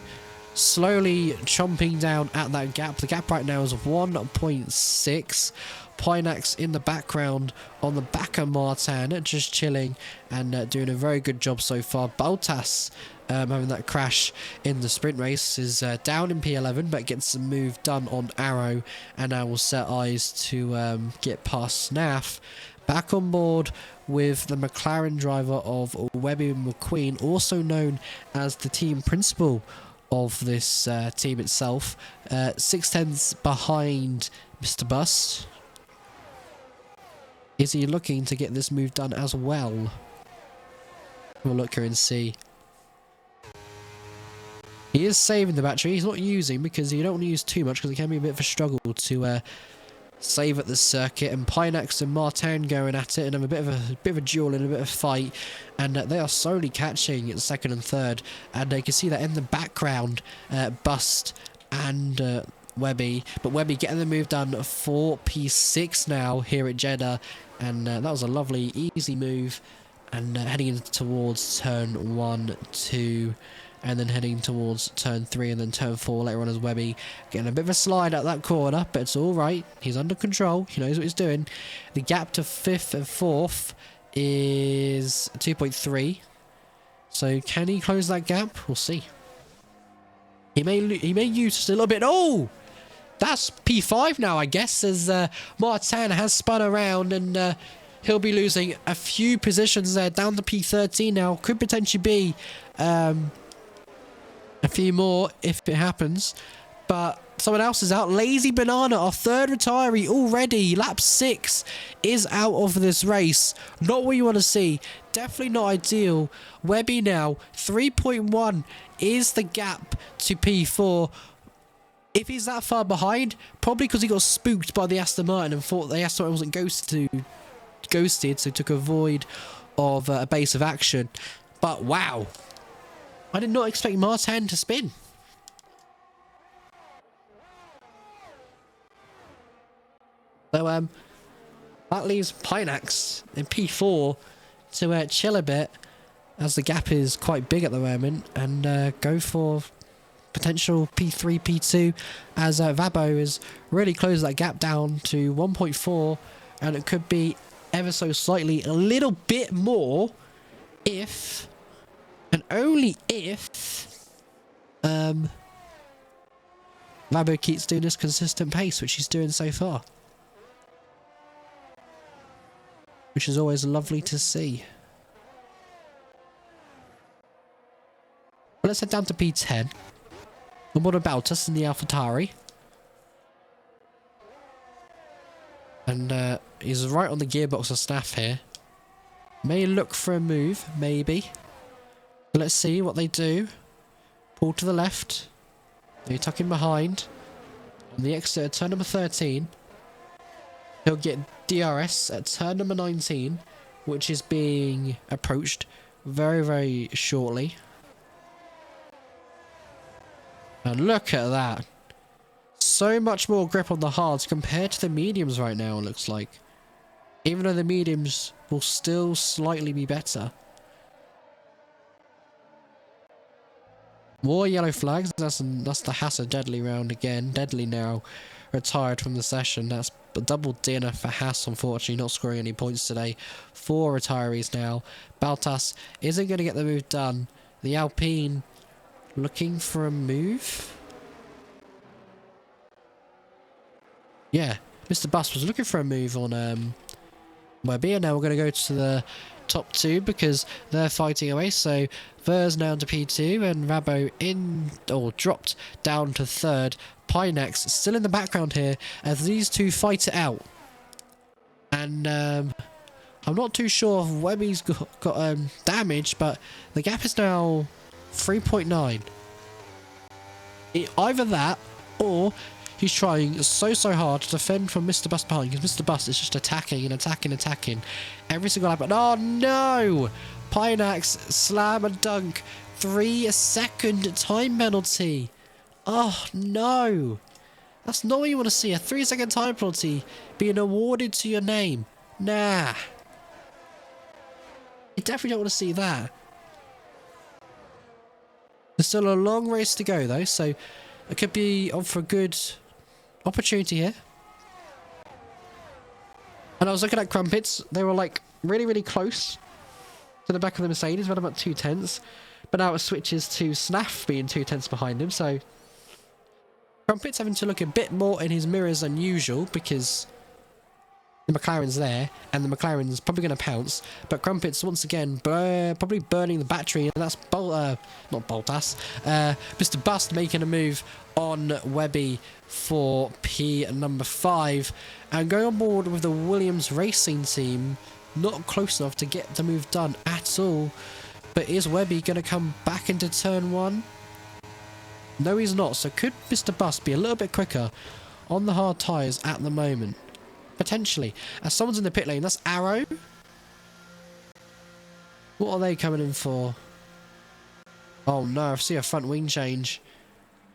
slowly chomping down at that gap. The gap right now is 1.6. Pinax in the background on the back of Martin, just chilling and doing a very good job so far. Baltas having that crash in the sprint race is down in P11, but gets a move done on Arrow, and now will set eyes to get past Snaff. Back on board with the McLaren driver of Webby McQueen, also known as the team principal of this team itself. 6/10 behind Mr. Bust. Is he looking to get this move done as well? We'll look here and see. He is saving the battery. He's not using, because you don't want to use too much, because it can be a bit of a struggle to save at the circuit. And Pinax and Martin going at it and have a bit of a duel and a bit of fight, and they are slowly catching at second and third. And you can see that in the background, Bust and Webby, but Webby getting the move done for P6 now here at Jeddah, and that was a lovely easy move, and heading in towards turn 1, 2, and then heading towards turn 3 and then turn 4 later on as Webby getting a bit of a slide at that corner, but it's alright, he's under control, he knows what he's doing. The gap to 5th and 4th is 2.3, so can he close that gap? We'll see. He may use just a little bit. Oh, that's P5 now, I guess, as Martin has spun around, and he'll be losing a few positions there, down to P13 now. Could potentially be a few more if it happens, but someone else is out. Lazy Banana, our third retiree already, lap 6, is out of this race. Not what you want to see. Definitely not ideal. Webby now, 3.1 is the gap to P4. If he's that far behind, probably because he got spooked by the Aston Martin and thought the Aston Martin wasn't ghosted, so took a void of a base of action. But wow, I did not expect Martin to spin. So that leaves Pinax in P4 to chill a bit, as the gap is quite big at the moment, and go for potential P3, P2, as Vabo has really closed that gap down to 1.4, and it could be ever so slightly a little bit more if, and only if, Vabo keeps doing this consistent pace, which he's doing so far. Which is always lovely to see. Well, let's head down to P10. And what about us in the AlphaTauri? And he's right on the gearbox of Snaff here. May look for a move, maybe. But let's see what they do. Pull to the left. They tuck in behind. On the exit at turn number 13. He'll get DRS at turn number 19, which is being approached very, very shortly. And look at that. So much more grip on the hards compared to the mediums right now, it looks like. Even though the mediums will still slightly be better. More yellow flags. That's the Hassa Deadly round again. Deadly now retired from the session. That's a double dinner for Haas, unfortunately, not scoring any points today. 4 retirees now. Baltas isn't going to get the move done. The Alpine looking for a move. Yeah, Mr. Bus was looking for a move on Webby, and now we're going to go to the top 2 because they're fighting away. So Vers now to P2 and Rabo dropped down to 3rd. Pinex still in the background here as these two fight it out. And I'm not too sure if Webby's got damage, but the gap is now 3.9. Either that or he's trying so hard to defend from Mr. Bus behind, because Mr. Bus is just attacking and attacking every single lap. Oh no! Pineax slam and dunk. 3-second time penalty. Oh no! That's not what you want to see. A 3-second time penalty being awarded to your name. Nah. You definitely don't want to see that. There's still a long race to go though, so it could be on for a good opportunity here. And I was looking at Crumpets. They were like really close to the back of the Mercedes, around about 2/10. But now it switches to Snaff being 2/10 behind him, so Crumpets having to look a bit more in his mirrors than usual because the McLaren's there and the McLaren's probably going to pounce. But Crumpets once again probably burning the battery, and that's not Boltas. Mr. Bust making a move on Webby for P number 5 and going on board with the Williams Racing team. Not close enough to get the move done at all. But is Webby going to come back into turn 1? No, he's not. So could Mr. Bust be a little bit quicker on the hard tyres at the moment? Potentially. As someone's in the pit lane, that's Arrow. What are they coming in for? Oh no, I see a front wing change.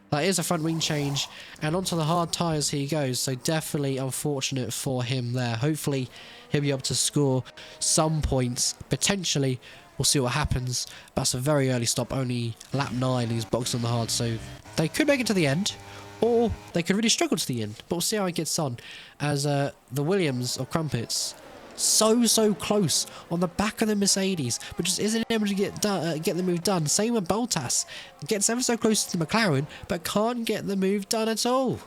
That is a front wing change. And onto the hard tyres he goes. So definitely unfortunate for him there. Hopefully he'll be able to score some points. Potentially. We'll see what happens. That's a very early stop. Only lap 9. He's boxed on the hard. So they could make it to the end. Or they could really struggle to the end. But we'll see how it gets on. As the Williams or Crumpets so close on the back of the Mercedes, but just isn't able to get the move done. Same with Boltas. Gets ever so close to the McLaren, but can't get the move done at all.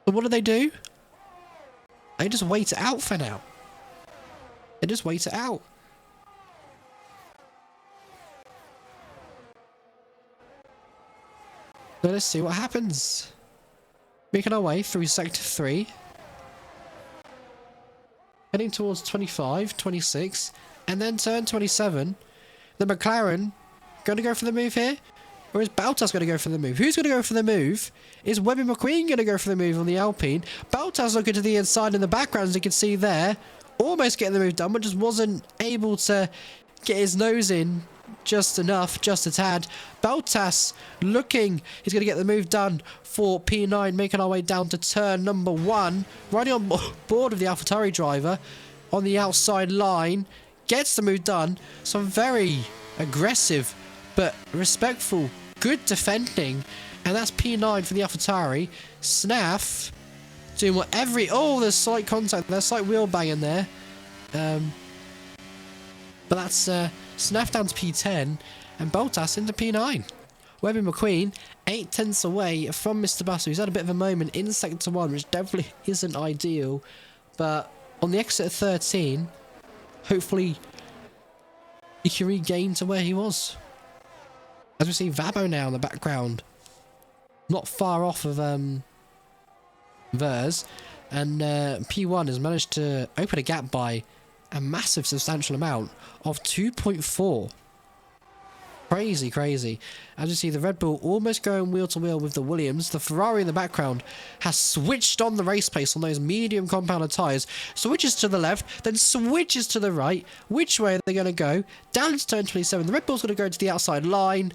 So what do? They just wait it out for now. They just wait it out. So let's see what happens. Making our way through Sector 3. Heading towards 25, 26, and then turn 27. The McLaren going to go for the move here? Or is Baltas going to go for the move? Who's going to go for the move? Is Webby McQueen going to go for the move on the Alpine? Baltas looking to the inside in the background, as you can see there. Almost getting the move done, but just wasn't able to get his nose in just enough, just a tad. Baltas looking, he's going to get the move done for P9, making our way down to turn number 1. Riding on board of the AlphaTauri driver on the outside line. Gets the move done. Some very aggressive but respectful, good defending. And that's P9 for the AlphaTauri. Snaff doing what there's slight contact, there's slight wheel banging there. But that's Snaff down to P10 and Boltas into P9. Webby McQueen 8/10 away from Mr. Bus, who's had a bit of a moment in Sector 1, which definitely isn't ideal. But on the exit of 13, hopefully he can regain to where he was. As we see Vabo now in the background, not far off of Vers, and P1 has managed to open a gap by a massive substantial amount of 2.4. Crazy, crazy. As you see, the Red Bull almost going wheel to wheel with the Williams. The Ferrari in the background has switched on the race pace on those medium compounded tyres. Switches to the left, then switches to the right. Which way are they going to go? Down into turn 27. The Red Bull's going to go to the outside line.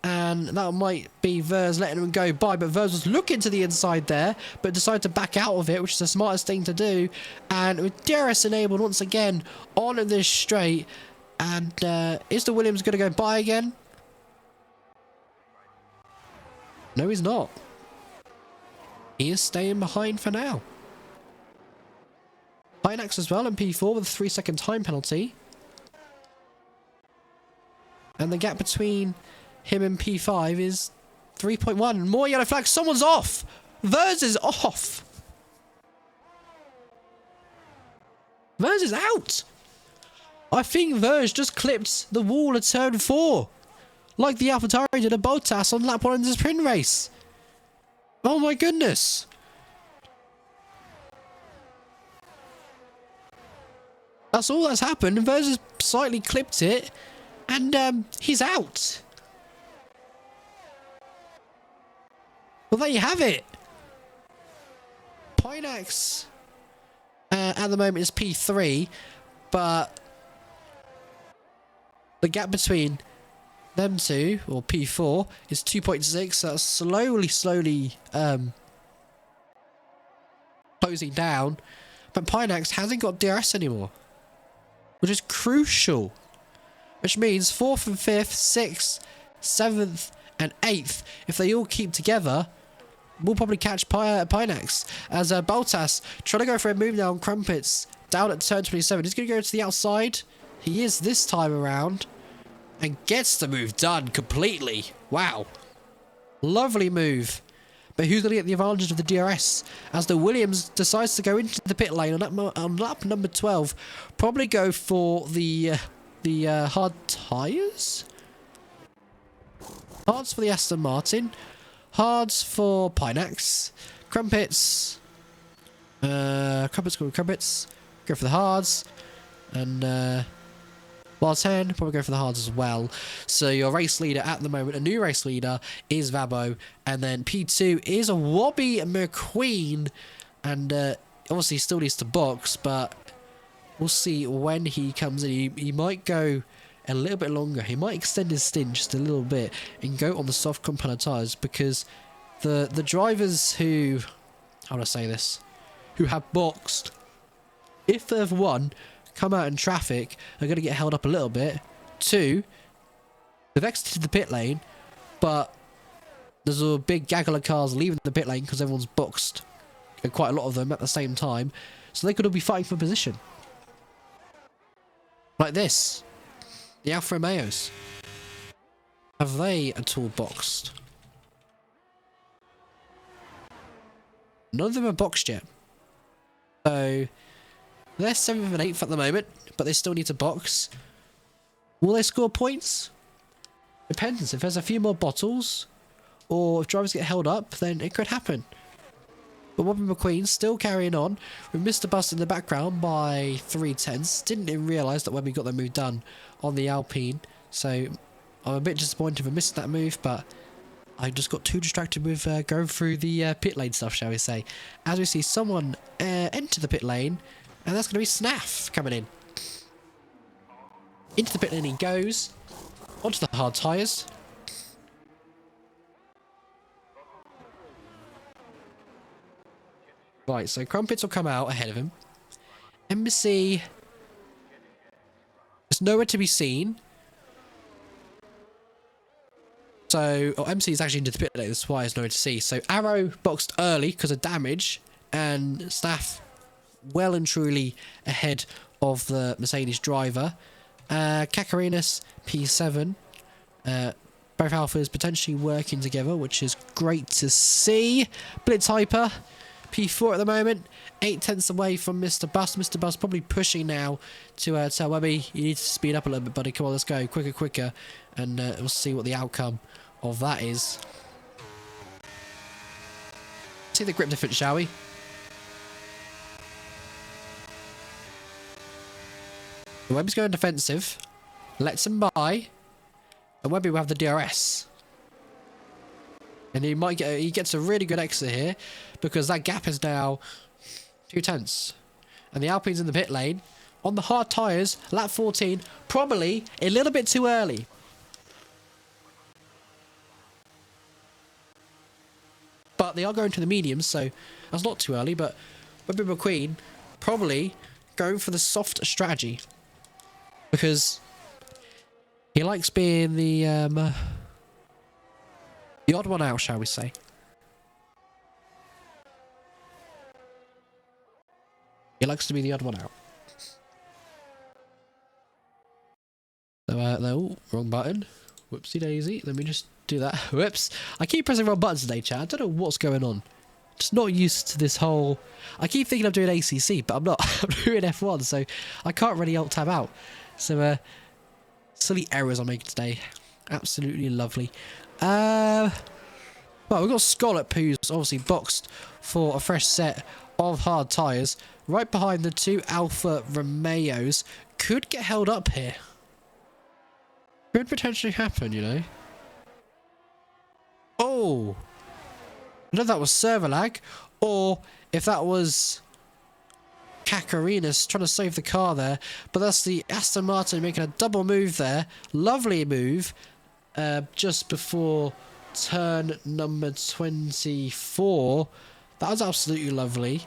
And that might be Vers letting him go by. But Vers was looking to the inside there, but decided to back out of it, which is the smartest thing to do. And with DRS enabled once again on this straight. And is the Williams going to go by again? No, he's not. He is staying behind for now. Pinax as well in P4 with a 3-second time penalty. And the gap between him and P5 is 3.1. More yellow flags. Someone's off. Vers is off. Vers is out. I think Vers just clipped the wall at turn 4. Like the AlphaTauri did a Bottas on lap 1 in the sprint race. Oh my goodness. That's all that's happened. And Vers has slightly clipped it. And he's out. Well, there you have it. Pinax at the moment is P3. But the gap between them two, or P4, is 2.6. So that's slowly closing down. But Pinax hasn't got DRS anymore, which is crucial. Which means 4th and 5th, 6th, 7th and 8th, if they all keep together, we'll probably catch Pinax. As Bottas trying to go for a move now on Crumpets down at turn 27. He's going to go to the outside. He is this time around. And gets the move done completely. Wow. Lovely move. But who's going to get the advantage of the DRS? As the Williams decides to go into the pit lane on lap number 12. Probably go for the hard tyres? Hards for the Aston Martin. Hards for Pinax. Crumpets. Crumpets go for Crumpets. Go for the hards. And while 10, probably go for the hards as well. So your race leader at the moment, a new race leader, is Vabo. And then P2 is a Wobby McQueen. And obviously still needs to box, but we'll see when he comes in. He might go a little bit longer. He might extend his stint just a little bit and go on the soft compound tyres, because the drivers who, how do I say this, who have boxed, if they've won, come out in traffic, are going to get held up a little bit. 2, they've exited the pit lane, but there's a big gaggle of cars leaving the pit lane because everyone's boxed, and quite a lot of them at the same time, so they could all be fighting for position. Like this. The Alfa Romeos. Have they at all boxed? None of them are boxed yet. So they're 7th and 8th at the moment, but they still need to box. Will they score points? Depends. If there's a few more bottles, or if drivers get held up, then it could happen. But Wobby McQueen still carrying on with Mr. Bust in the background by 3/10. Didn't even realise that when we got the move done on the Alpine. So I'm a bit disappointed for missing that move, but I just got too distracted with going through the pit lane stuff, shall we say. As we see someone enter the pit lane, and that's going to be Snaff coming in. Into the pit lane he goes, onto the hard tyres. Right, so Crumpets will come out ahead of him. Embassy is nowhere to be seen. So, MC is actually into the pit lane, that's why it's nowhere to see. So Arrow boxed early because of damage, and Staff well and truly ahead of the Mercedes driver. Kakarinas P7. Both Alphas potentially working together, which is great to see. Blitz Hyper P4 at the moment, 8/10 away from Mr. Bust. Mr. Bust probably pushing now to tell Webby, you need to speed up a little bit, buddy. Come on, let's go quicker, and we'll see what the outcome of that is. See the grip difference, shall we? Webby's going defensive, lets him by, And Webby will have the DRS. And he gets a really good exit here because that gap is now 0.2. And the Alpine's in the pit lane on the hard tyres, lap 14, probably a little bit too early. But they are going to the mediums, so that's not too early. But Webby McQueen probably going for the soft strategy because he likes being the odd one out, shall we say. He likes to be the odd one out. So, no, wrong button. Whoopsie daisy. Let me just do that. Whoops. I keep pressing wrong buttons today, chat. I don't know what's going on. Just not used to this whole... I keep thinking I'm doing ACC, but I'm not. I'm doing F1, so I can't really alt-tab out. So, silly errors I'm making today. Absolutely lovely. Well, we've got Scallop, who's obviously boxed for a fresh set of hard tyres. Right behind the two Alfa Romeos. Could get held up here. Could potentially happen, you know. Oh! I don't know if that was server lag, or if that was Kakarinas trying to save the car there. But that's the Aston Martin making a double move there. Lovely move. Just before turn number 24. That was absolutely lovely.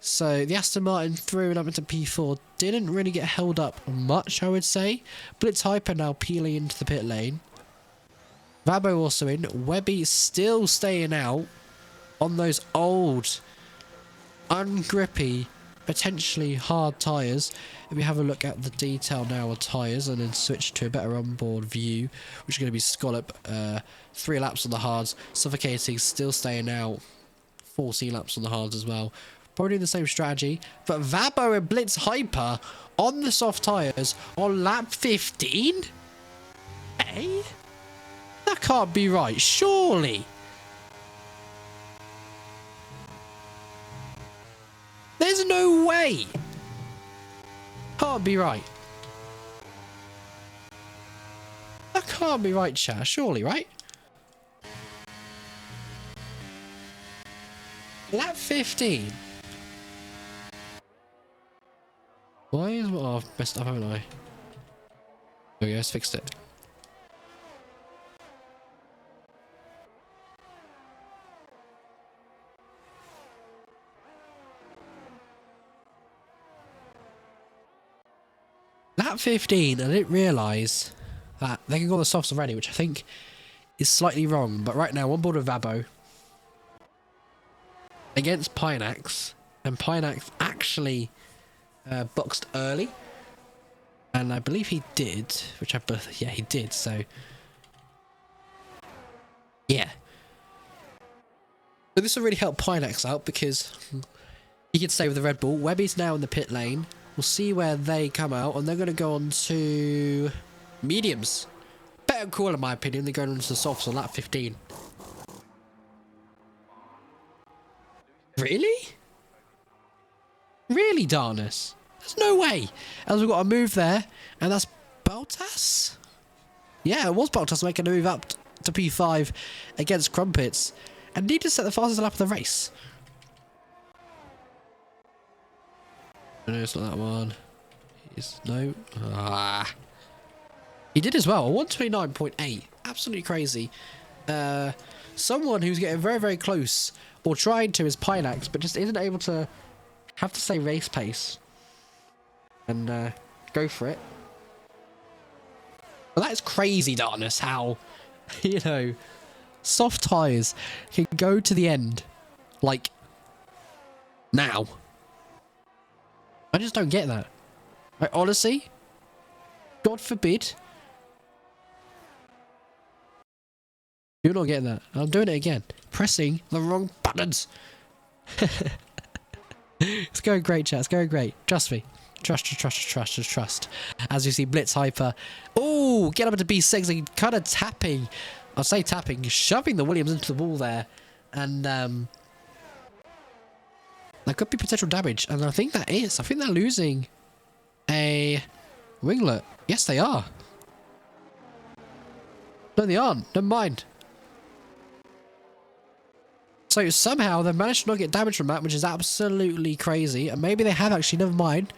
So the Aston Martin through up into P4 didn't really get held up much, I would say. Blitz Hyper now peeling into the pit lane. Vabo also in. Webby still staying out on those old, ungrippy, potentially hard tyres. If we have a look at the detail now of tyres and then switch to a better onboard view, which is going to be Scallop, 3 laps on the hards, suffocating, still staying out, 14 laps on the hards as well. Probably doing the same strategy, but Vabo and Blitz Hyper on the soft tyres on lap 15? Eh? That can't be right, surely. There's no way. Can't be right. That can't be right, chat, surely, right? Lap 15. Why is... Oh, I've messed up, haven't I? There we go, let's fix it. Lap 15, I didn't realise that they can go on the softs already, which I think is slightly wrong. But right now, on board with Vabo against Pinax, and Pinax actually boxed early, and I believe he did, yeah, he did. So yeah, so this will really help Pinax out because he can stay with the Red Bull. Webby's now in the pit lane. We'll see where they come out, and they're going to go on to mediums. Better call, in my opinion. They're going on to the softs on lap 15. Really? Really, Darnus? There's no way. As we've got a move there, and that's Bottas? Yeah, it was Bottas making a move up to P5 against Crumpets, and need to set the fastest lap of the race. No, it's not that one. No. Ah. He did as well. 129.8. Absolutely crazy. Someone who's getting very, very close, or trying to, is Pinax, but just isn't able to have the same race pace. And go for it. Well, that is crazy, Darkness, how, you know, soft tyres can go to the end. Like, now. I just don't get that. Like, honestly, God forbid. You're not getting that. I'm doing it again. Pressing the wrong buttons. It's going great, chat. It's going great. Trust me. Trust. As you see, Blitz Hyper. Oh, get up into B6 and kind of tapping. I'll say tapping. Shoving the Williams into the wall there. And, that could be potential damage, and I think that is. I think they're losing a winglet. Yes, they are. No, they aren't. Never mind. So somehow they've managed to not get damage from that, which is absolutely crazy. And maybe they have actually, never mind.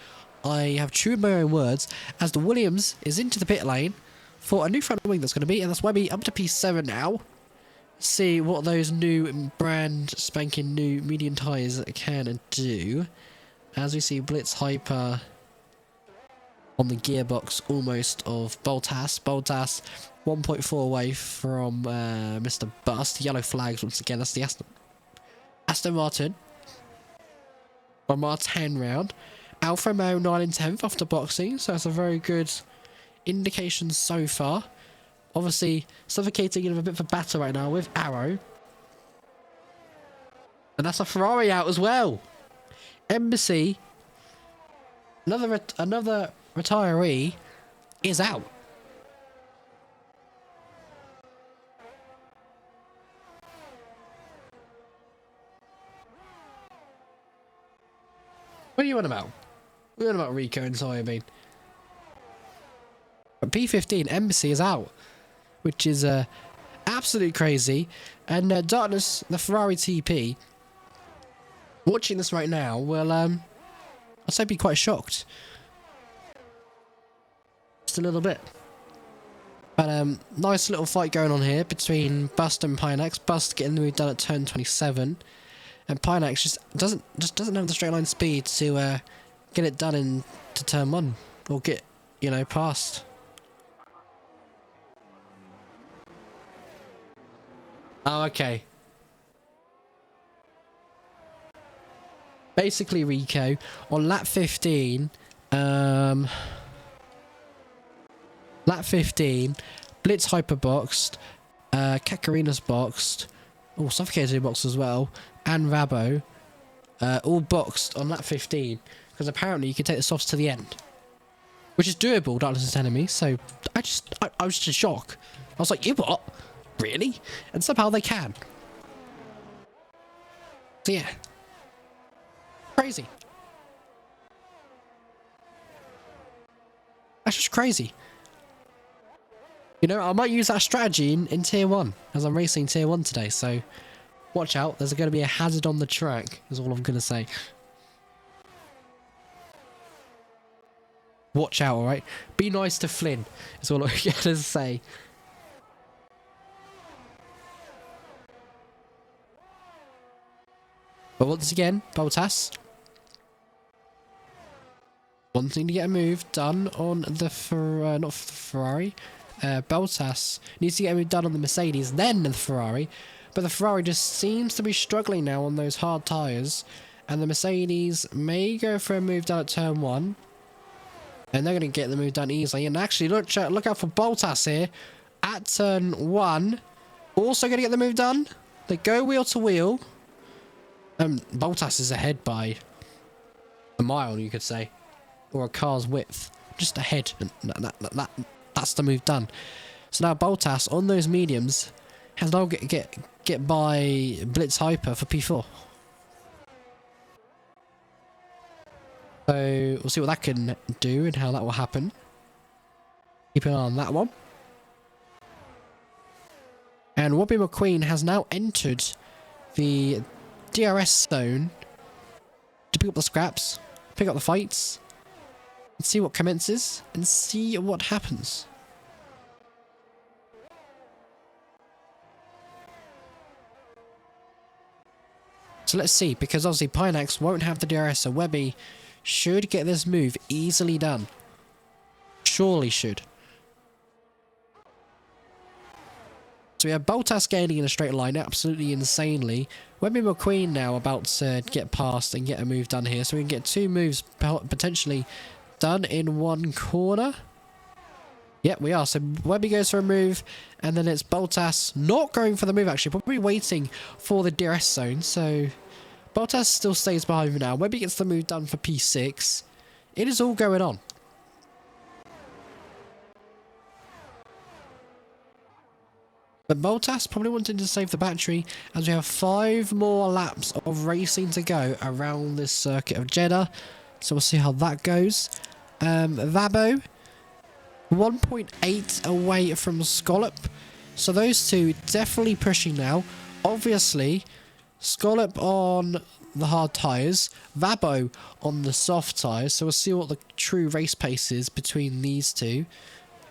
I have chewed my own words. As the Williams is into the pit lane for a new front wing that's going to be. And that's Webby up to P7 now. See what those new brand spanking new medium tyres can do. As we see Blitz Hyper on the gearbox almost of Bottas. Bottas 1.4 away from Mr. Bust. Yellow flags once again. That's the Aston Martin on Martin round. Alfa Romeo 9 and 10th after boxing, so that's a very good indication so far. Obviously, suffocating in a bit of a battle right now with Arrow. And that's a Ferrari out as well. Embassy, another retiree, is out. What are you on about? What are you on about Rico and Soybean? But P15, Embassy is out. Which is absolutely crazy. And Darkness, the Ferrari TP, watching this right now, will, I'd say be quite shocked. Just a little bit. But nice little fight going on here between Bust and Pinex. Bust getting the move done at turn 27. And Pinex just doesn't have the straight line speed to get it done into turn 1 or get, you know, past. Oh, okay. Basically, Rico on lap 15. Lap 15, Blitz hyperboxed, Kakarina's boxed, oh, Suffocated boxed as well, and Rabo, all boxed on lap 15, because apparently you can take the softs to the end, which is doable, Darkness' enemy. So I was just in shock. I was like, you what? Really? And somehow they can. So yeah, crazy. That's just crazy. You know, I might use that strategy in Tier 1, as I'm racing Tier 1 today, so watch out. There's going to be a hazard on the track, is all I'm going to say. Watch out, alright? Be nice to Flynn, is all I'm going to say. But once again, Bottas wanting to get a move done on the not the Ferrari. Bottas needs to get a move done on the Mercedes, then the Ferrari. But the Ferrari just seems to be struggling now on those hard tyres. And the Mercedes may go for a move done at turn 1. And they're going to get the move done easily. And actually, look out for Bottas here at turn 1. Also going to get the move done. They go wheel to wheel. Bottas is ahead by a mile, you could say, or a car's width, just ahead, and that's the move done. So now Bottas on those mediums has now get by Blitz Hyper for P4. So we'll see what that can do and how that will happen. Keep an eye on that one. And Robbie McQueen has now entered the DRS zone to pick up the scraps, pick up the fights, and see what commences, and see what happens. So let's see, because obviously Pinex won't have the DRS, so Webby should get this move easily done. Surely should. So we have Bottas gaining in a straight line, absolutely insanely. Webby McQueen now about to get past and get a move done here. So we can get 2 moves potentially done in 1 corner. Yep, we are. So Webby goes for a move, and then it's Bottas not going for the move, actually. Probably waiting for the DRS zone. So Bottas still stays behind now. Webby gets the move done for P6. It is all going on. But Bottas probably wanted to save the battery, as we have 5 more laps of racing to go around this circuit of Jeddah. So we'll see how that goes. Vabo, 1.8 away from Scallop. So those two definitely pushing now. Obviously, Scallop on the hard tyres, Vabo on the soft tyres. So we'll see what the true race pace is between these two.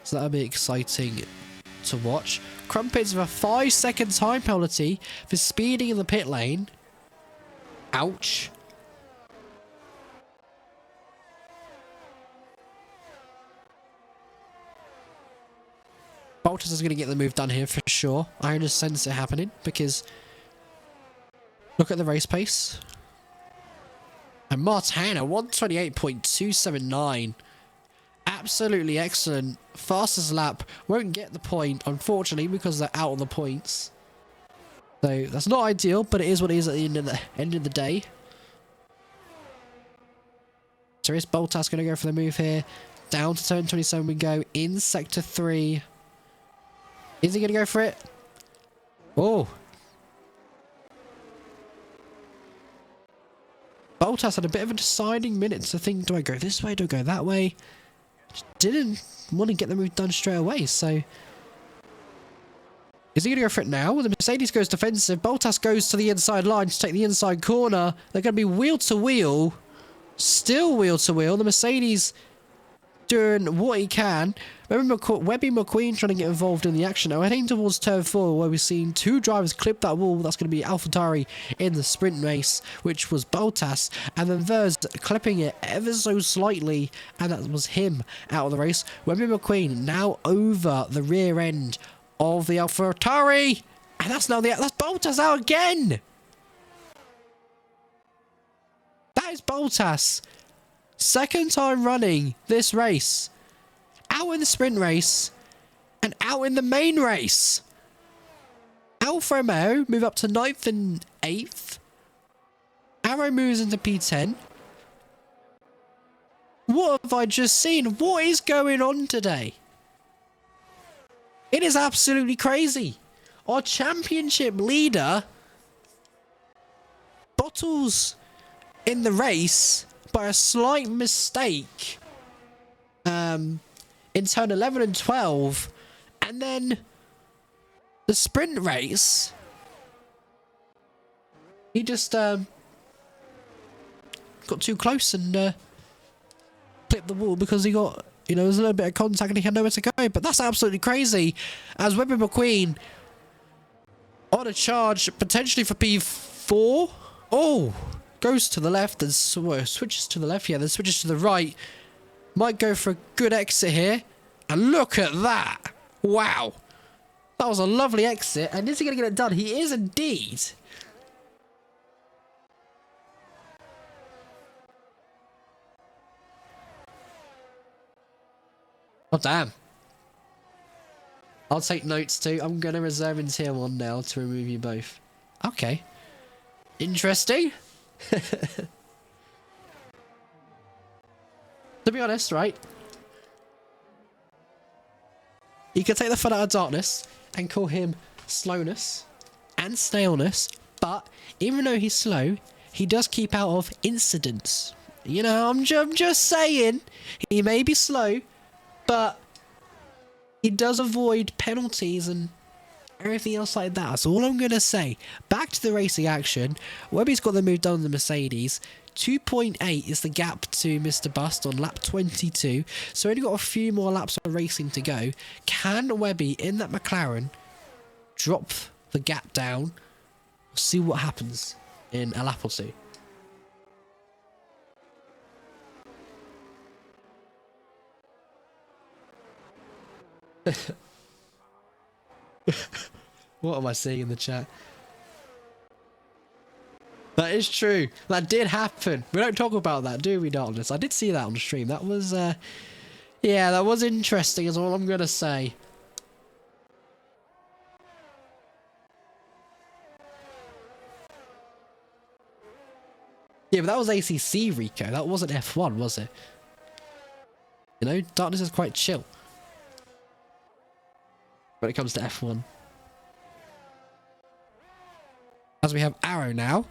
So that'll be exciting to watch. Crumpets with a 5-second time penalty for speeding in the pit lane. Ouch. Bottas is going to get the move done here for sure. I just sense it happening because look at the race pace. And Martana, 128.279. Absolutely excellent. Fastest lap. Won't get the point, unfortunately, because they're out of the points. So that's not ideal, but it is what it is at the end of the day. So is Bottas going to go for the move here? Down to turn 27 we go. In sector 3. Is he going to go for it? Oh. Bottas had a bit of a deciding minute to think, do I go this way? Do I go that way? Just didn't want to get the move done straight away, so... Is he going to go for it now? The Mercedes goes defensive. Bottas goes to the inside line to take the inside corner. They're going to be wheel to wheel. Still wheel to wheel. The Mercedes doing what he can. Remember Webby McQueen trying to get involved in the action now. Heading towards turn 4 where we've seen two drivers clip that wall. That's going to be AlphaTauri in the sprint race, which was Bottas. And then Vers clipping it ever so slightly, and that was him out of the race. Webby McQueen now over the rear end of the AlphaTauri. And that's Bottas out again. That is Bottas. Second time running this race. Out in the sprint race. And out in the main race. Alfa Romeo move up to 9th and 8th. Arrow moves into P10. What have I just seen? What is going on today? It is absolutely crazy. Our championship leader bottles in the race by a slight mistake in turn 11 and 12, and then the sprint race he just got too close and clipped the wall because he got, you know, there was a little bit of contact and he had nowhere to go. But that's absolutely crazy, as Webber McQueen on a charge potentially for P4. Oh, goes to the left and switches to the left. Yeah, then switches to the right. Might go for a good exit here. And look at that. Wow. That was a lovely exit. And is he going to get it done? He is indeed. Oh, damn. I'll take notes too. I'm going to reserve in tier 1 now to remove you both. Okay. Interesting. To be honest, right? You can take the fun out of darkness and call him slowness and snailness, but even though he's slow, he does keep out of incidents. You know, I'm just saying, he may be slow, but he does avoid penalties and everything else like that. That's all I'm going to say. Back to the racing action. Webby's got the move done on the Mercedes. 2.8 is the gap to Mr. Bust on lap 22. So only got a few more laps of racing to go. Can Webby in that McLaren drop the gap down? We'll see what happens in a lap or two. What am I seeing in the chat? That is true. That did happen. We don't talk about that, do we, Darkness? I did see that on the stream. That was, yeah, that was interesting is all I'm going to say. Yeah, but that was ACC, Rico. That wasn't F1, was it? You know, Darkness is quite chill when it comes to F1. As we have Arrow now.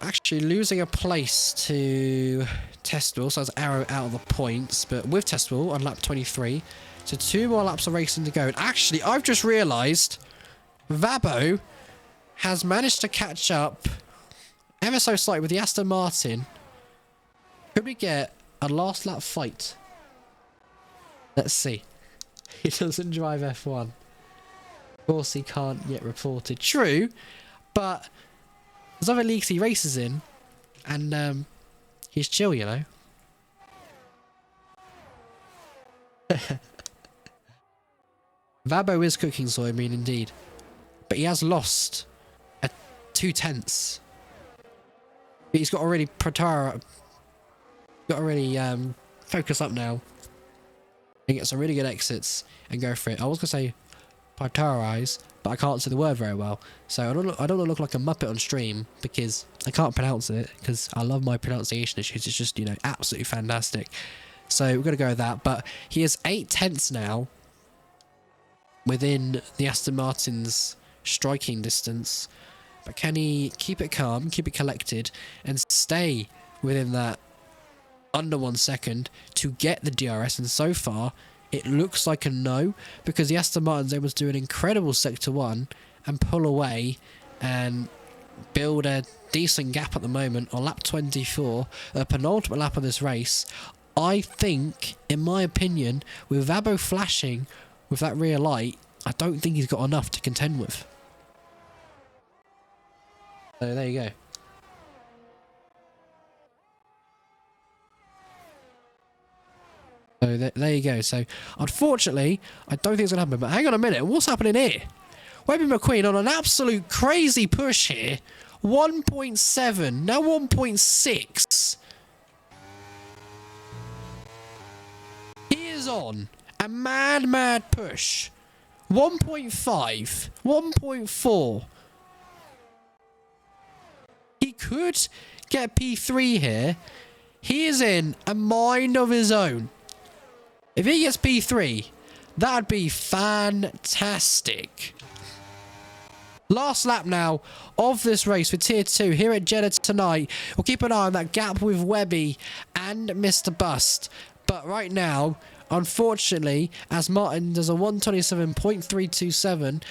Actually losing a place to Testwheel, so that's Arrow out of the points. But with Testwheel on lap 23, So 2 more laps of racing to go. And actually, I've just realised Vabo has managed to catch up ever so slightly with the Aston Martin. Could we get a last lap fight? Let's see. He doesn't drive F1. Of course, he can't yet report it. True, but there's other leagues he races in, and he's chill, you know. Vabo is cooking soybean indeed, but he has lost at 2/10. He's got to really focus up now and get some really good exits and go for it. I was gonna say prioritize, but I can't say the word very well, so I don't look like a muppet on stream because I can't pronounce it, because I love my pronunciation issues. It's just, you know, absolutely fantastic. So we're gonna go with that. But he is 8/10 now within the Aston Martin's striking distance. But can he keep it calm, keep it collected, and stay within that under 1 second to get the DRS? And so far, it looks like a no, because the Aston Martin's able to do an incredible Sector 1 and pull away and build a decent gap at the moment on lap 24, a penultimate lap of this race. I think, in my opinion, with Vabo flashing with that rear light, I don't think he's got enough to contend with. So there you go. So there you go. So unfortunately, I don't think it's going to happen. But hang on a minute. What's happening here? Webby McQueen on an absolute crazy push here. 1.7. Now 1.6. He is on a mad push. 1.5. 1.4. He could get P3 here. He is in a mind of his own. If he gets P3, that'd be fantastic. Last lap now of this race for Tier 2 here at Jeddah tonight. We'll keep an eye on that gap with Webby and Mr. Bust. But right now, unfortunately, as Martin does a 127.327,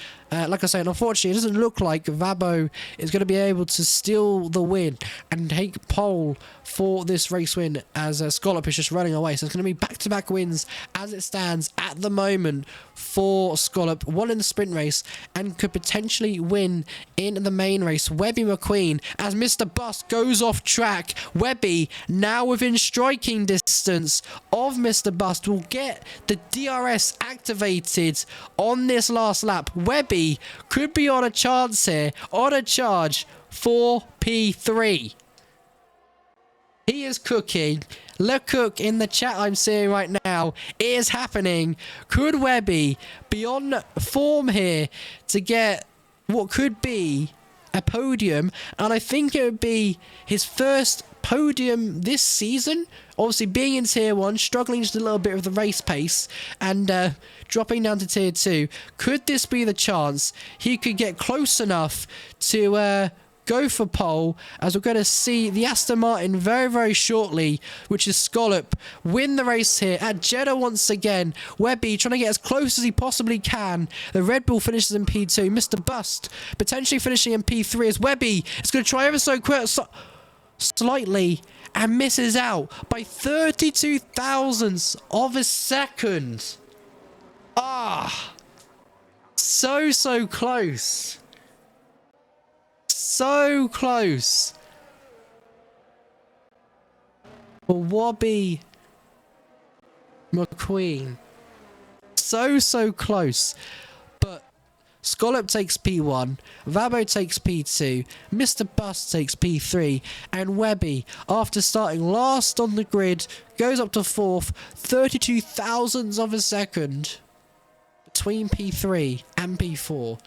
like I say, unfortunately, it doesn't look like Vabo is going to be able to steal the win and take pole for this race win, as Scallop is just running away. So it's going to be back-to-back wins as it stands at the moment for Scallop. One in the sprint race and could potentially win in the main race. Webby McQueen, as Mr. Bust goes off track. Webby, now within striking distance of Mr. Bust, will get the DRS activated on this last lap. Webby could be on a chance here, on a charge for P3. He is cooking. Look, cook in the chat I'm seeing right now. It is happening. Could Webby be on form here to get what could be a podium? And I think it would be his first podium this season. Obviously, being in Tier 1, struggling just a little bit with the race pace, and dropping down to Tier 2. Could this be the chance he could get close enough to go for pole, as we're going to see the Aston Martin very shortly, which is Scallop, win the race here at Jeddah once again. Webby trying to get as close as he possibly can. The Red Bull finishes in P2. Mr. Bust potentially finishing in P3 as Webby is going to try ever so quick, slightly, and misses out by 32 thousandths of a second. So close. So close. For Webby McQueen. So close. But Scallop takes P1, Vabo takes P2, Mr. Bust takes P3, and Webby, after starting last on the grid, goes up to 4th, 32 thousandths of a second between P3 and P4.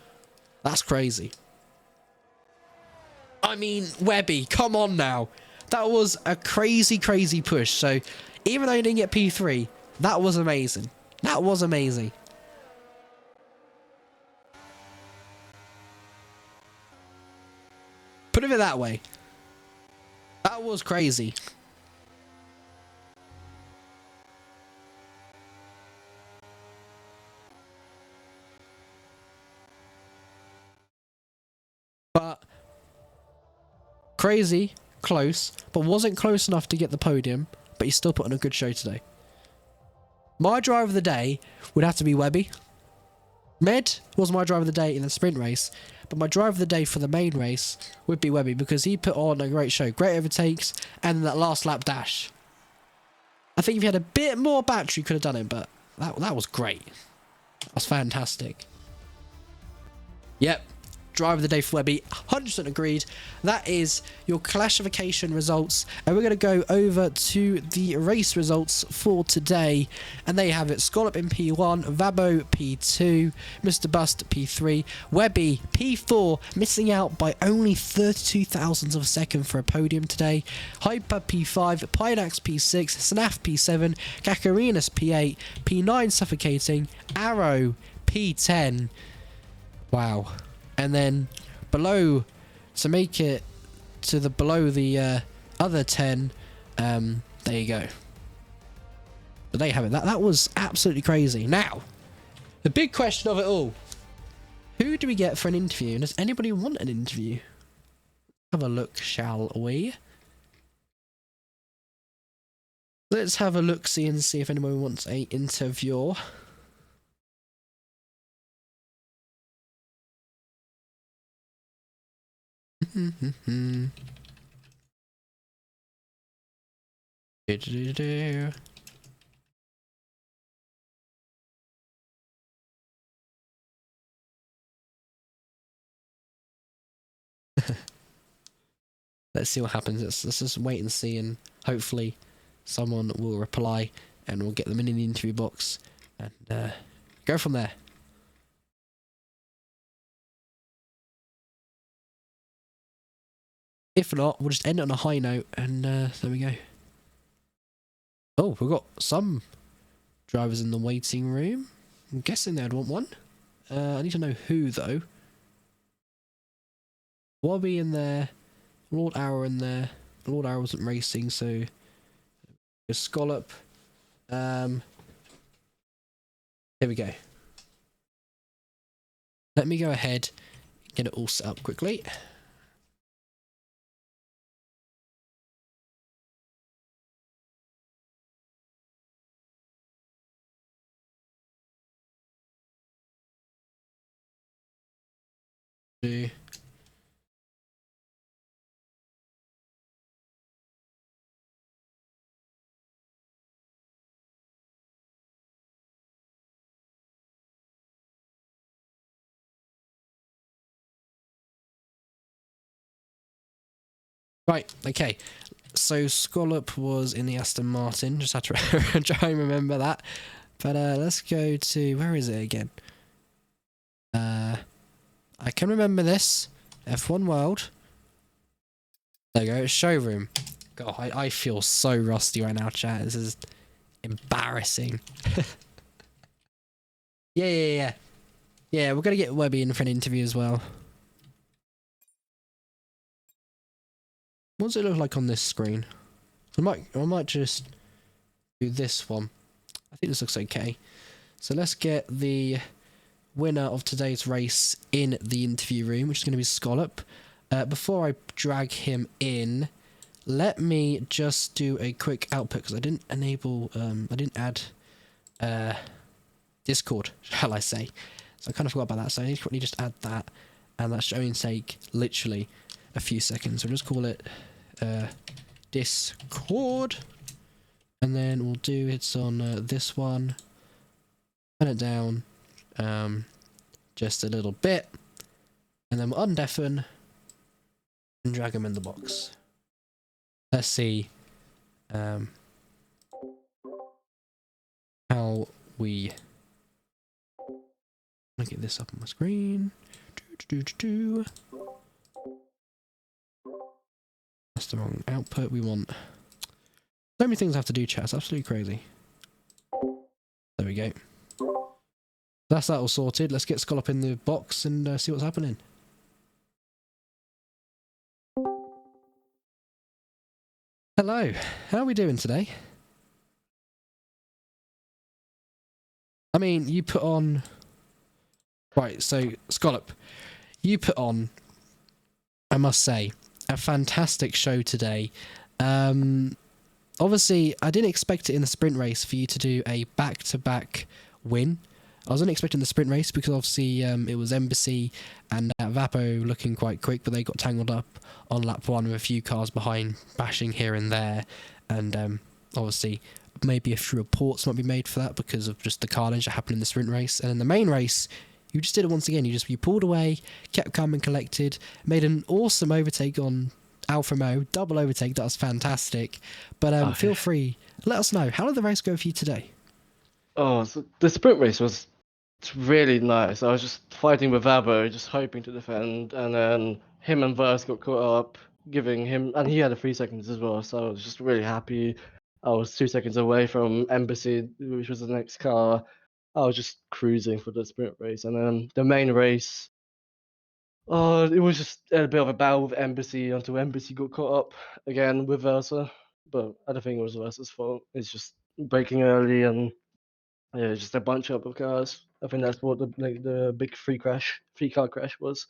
That's crazy. I mean, Webby, come on now. That was a crazy push. So, even though you didn't get P3, that was amazing. That was amazing. Put it that way. That was crazy. Crazy, close, but wasn't close enough to get the podium, but he's still put on a good show today. My driver of the day would have to be Webby. Med was my driver of the day in the sprint race, but my driver of the day for the main race would be Webby because he put on a great show. Great overtakes and that last lap dash. I think if he had a bit more battery, he could have done it, but that was great. That was fantastic. Yep. Driver of the day for Webby, 100% agreed. That is your classification results, and we're going to go over to the race results for today, and there you have it. Scallop in P1, Vabo P2, Mr. Bust P3, Webby P4, missing out by only 32 thousandths of a second for a podium today, Hyper P5, Pinax P6, Snaf P7, Kakarinas P8, P9 suffocating, Arrow P10. Wow. And then below, to make it to the below the other 10, there you go. But there you have it. That was absolutely crazy. Now, the big question of it all: who do we get for an interview? And does anybody want an interview? Have a look, shall we? Let's have a look, see if anyone wants a interviewer. Let's see what happens. Let's just wait and see, and hopefully someone will reply and we'll get them in the interview box and go from there. If not, we'll just end it on a high note, and there we go. Oh, we've got some drivers in the waiting room. I'm guessing they'd want one. I need to know who, though. Wobby in there. Lord Arrow in there. Lord Arrow wasn't racing, so... Scallop. Here we go. Let me go ahead and get it all set up quickly. Right, okay. So Scallop was in the Aston Martin. Just had to try and remember that. But let's go to... where is it again? I can remember this. F1 World. There you go, it's showroom. God, I feel so rusty right now, chat. This is embarrassing. Yeah, we're going to get Webby in for an interview as well. What does it look like on this screen? I might just do this one. I think this looks okay. So let's get the winner of today's race in the interview room, which is going to be Scallop. Before I drag him in, let me just do a quick output because I didn't enable, I didn't add Discord, shall I say. So I kind of forgot about that. So I need to quickly just add that, and that should only take literally a few seconds. We'll just call it Discord, and then we'll do it's on this one. Turn it down just a little bit, and then we'll undeafen and drag them in the box. Let's see how we get this up on my screen. That's the wrong output. We want so many things I have to do, chat. It's absolutely crazy. There we go. That's that all sorted. Let's get Scallop in the box and see what's happening. Hello, how are we doing today? I mean, you put on... Right, so, Scallop, you put on, I must say, a fantastic show today. Um, Obviously, I didn't expect it in the sprint race for you to do a back-to-back win. I was only expecting the sprint race because obviously it was Embassy and Vapo looking quite quick, but they got tangled up on lap one with a few cars behind, bashing here and there. And obviously, maybe a few reports might be made for that because of just the carnage that happened in the sprint race. And in the main race, you just did it once again. You pulled away, kept calm and collected, made an awesome overtake on Alfa Mo, double overtake. That was fantastic. But Oh, feel yeah. free, let us know, how did the race go for you today? Oh, so the sprint race was really nice. I was just fighting with Abo, just hoping to defend, and then him and Verse got caught up, giving him, and he had a 3 seconds as well. So I was just really happy. I was 2 seconds away from Embassy, which was the next car. I was just cruising for the sprint race, and then the main race. Oh, it was just a bit of a battle with Embassy until Embassy got caught up again with Versa. But I don't think it was Versa's fault. It's just braking early and yeah, just a bunch up of cars. I think that's what the big free car crash was,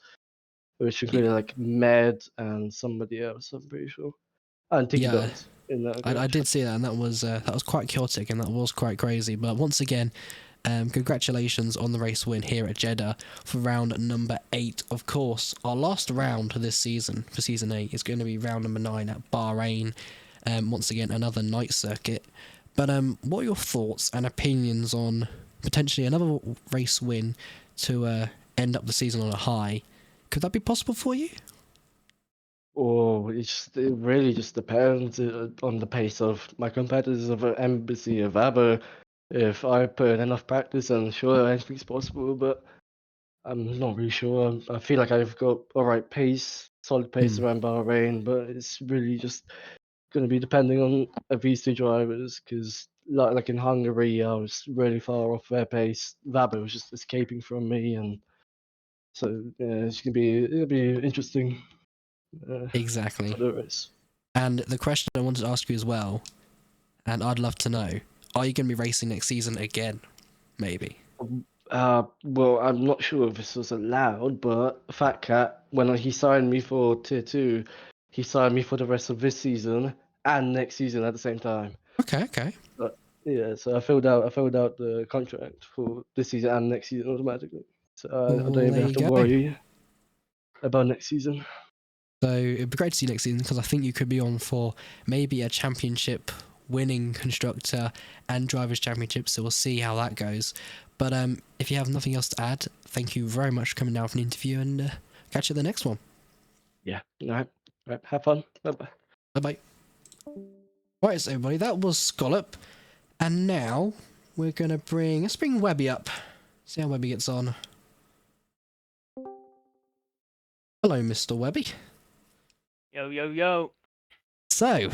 which included like Med and somebody else. I'm pretty sure, and Tiki Yeah, Dogs in that I crash. did see that, and that was quite chaotic, and that was quite crazy. But once again, congratulations on the race win here at Jeddah for round number 8. Of course, our last round this season for season 8 is going to be round number 9 at Bahrain. Once again, another night circuit. But what are your thoughts and opinions on potentially another race win to end up the season on a high? Could that be possible for you? Oh, it really just depends on the pace of my competitors of Embassy of Aber. If I put in enough practice, and sure, anything's possible, but I'm not really sure. I feel like I've got alright pace, solid pace Hmm. around Bahrain, but it's really just going to be depending on these two drivers because, like in Hungary, I was really far off their pace. Vaber was just escaping from me, and so yeah, it'll be interesting for Exactly. the race. And the question I wanted to ask you as well, and I'd love to know, are you going to be racing next season again? Maybe. Well, I'm not sure if this was allowed, but Fat Cat, when he signed me for Tier 2, he signed me for the rest of this season and next season at the same time. Okay, okay. But yeah, so I filled out the contract for this season and next season automatically. So I don't Well, even there have you to go. worry about next season. So it'd be great to see you next season because I think you could be on for maybe a championship winning constructor and drivers championship. So we'll see how that goes. But if you have nothing else to add, thank you very much for coming down for an interview, and catch you at the next one. Yeah. All right. All right. Have fun. Bye bye. Bye bye. Right, so everybody, that was Scallop, and now let's bring Webby up. See how Webby gets on. Hello, Mr. Webby. Yo, yo, yo. So,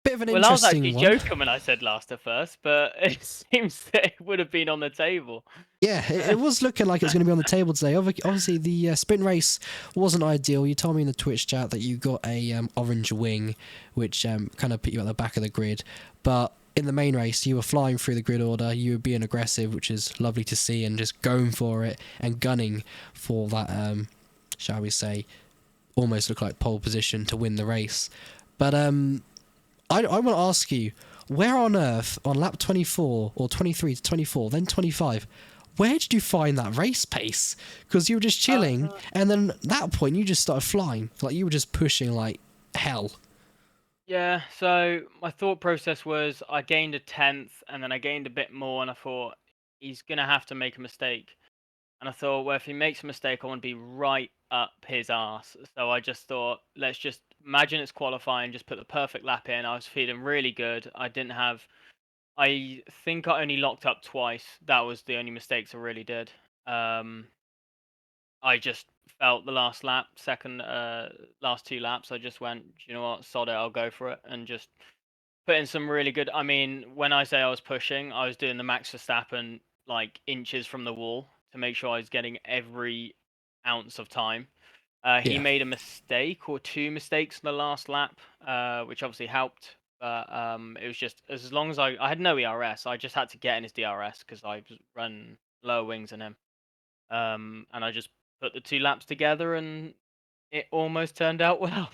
bit of an Well, I was interesting actually one. joking when I said last at first, but it seems that it would have been on the table. Yeah, it was looking like it was going to be on the table today. Obviously, the sprint race wasn't ideal. You told me in the Twitch chat that you got a orange wing, which kind of put you at the back of the grid. But in the main race, you were flying through the grid order. You were being aggressive, which is lovely to see, and just going for it and gunning for that, shall we say, almost look like pole position to win the race. But I want to ask you, where on earth, on lap 24 or 23 to 24, then 25, where did you find that race pace? Because you were just chilling, and then at that point you just started flying. Like you were just pushing like hell. Yeah, so my thought process was I gained a 10th and then I gained a bit more, and I thought he's going to have to make a mistake. And I thought, well, if he makes a mistake, I want to be right up his ass. So I just thought, let's just imagine it's qualifying, just put the perfect lap in. I was feeling really good. I think I only locked up twice. That was the only mistakes I really did. Um, I just felt the last 2 laps, I just went, you know what, sod it, I'll go for it, and just put in some really good. I mean, when I say I was pushing, I was doing the Max Verstappen like inches from the wall to make sure I was getting every ounce of time. He Yeah. made a mistake or 2 mistakes in the last lap, which obviously helped. But it was just as long as I had no ERS, I just had to get in his DRS because I run lower wings than him. And I just put the 2 laps together and it almost turned out well.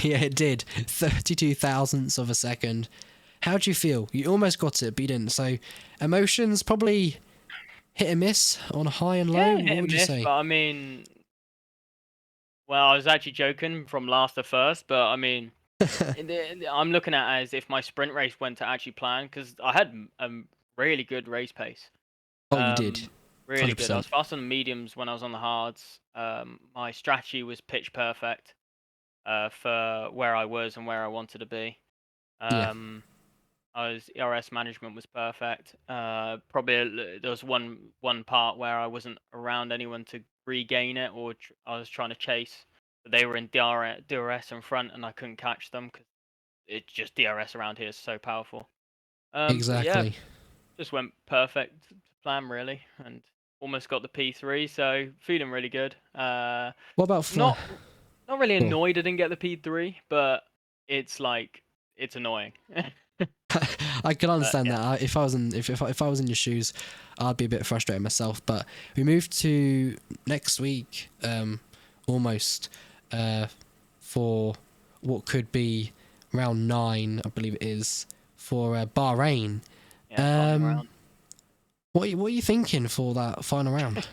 Yeah, it did. 32 thousandths of a second. How do you feel? You almost got it, but you didn't. So, emotions probably hit and miss on a high and low. Yeah, What hit and would you miss, say? but I mean, well, I was actually joking from last to first, but I mean, I'm looking at it as if my sprint race went to actually plan because I had a really good race pace. Oh, you did. Really good. I 100%. was fast on the mediums when I was on the hards. My strategy was pitch perfect for where I was and where I wanted to be. Yeah, I was ERS management was perfect. Probably there was one part where I wasn't around anyone to regain it, or I was trying to chase. But they were in DRS in front, and I couldn't catch them because it's just DRS around here is so powerful. But yeah, exactly. just went perfect to plan really, and almost got the P3. So feeling really good. What about for... Not really Cool. annoyed I didn't get the P3, but it's like it's annoying. I can understand Yeah. that. If I was in if I was in your shoes, I'd be a bit frustrated myself. But we moved to next week, almost, for what could be round 9, I believe it is, for Bahrain. Yeah, final round. What are you thinking for that final round?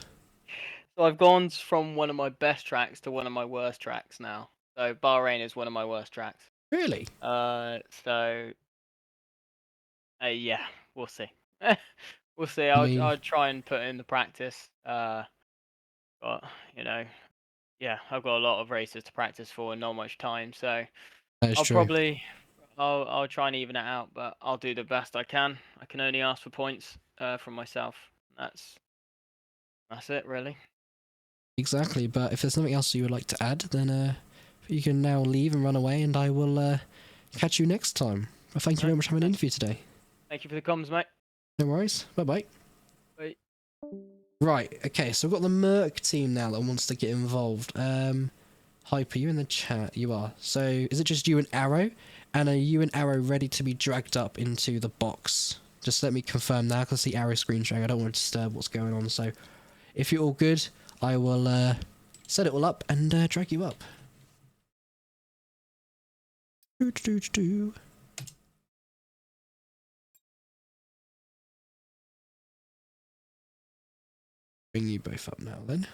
So I've gone from one of my best tracks to one of my worst tracks now. So Bahrain is one of my worst tracks. Really? So yeah, we'll see. We'll see. I mean, I'll try and put in the practice. But you know, yeah, I've got a lot of races to practice for and not much time. So that is I'll true. probably I'll try and even it out, but I'll do the best I can. I can only ask for points from myself. That's it really. Exactly. But if there's nothing else you would like to add, then you can now leave and run away, and I will catch you next time. Well, thank you very much for having an interview today. Thank you for the comms, mate. No worries. Bye bye. Bye. Right, okay, so I've got the Merc team now that wants to get involved. Hyper, you in the chat? You are. So, is it just you and Arrow? And are you and Arrow ready to be dragged up into the box? Just let me confirm now, because I see Arrow screen sharing. I don't want to disturb what's going on. So, if you're all good, I will set it all up and drag you up. Doo-doo-doo-doo. Bring you both up now, then.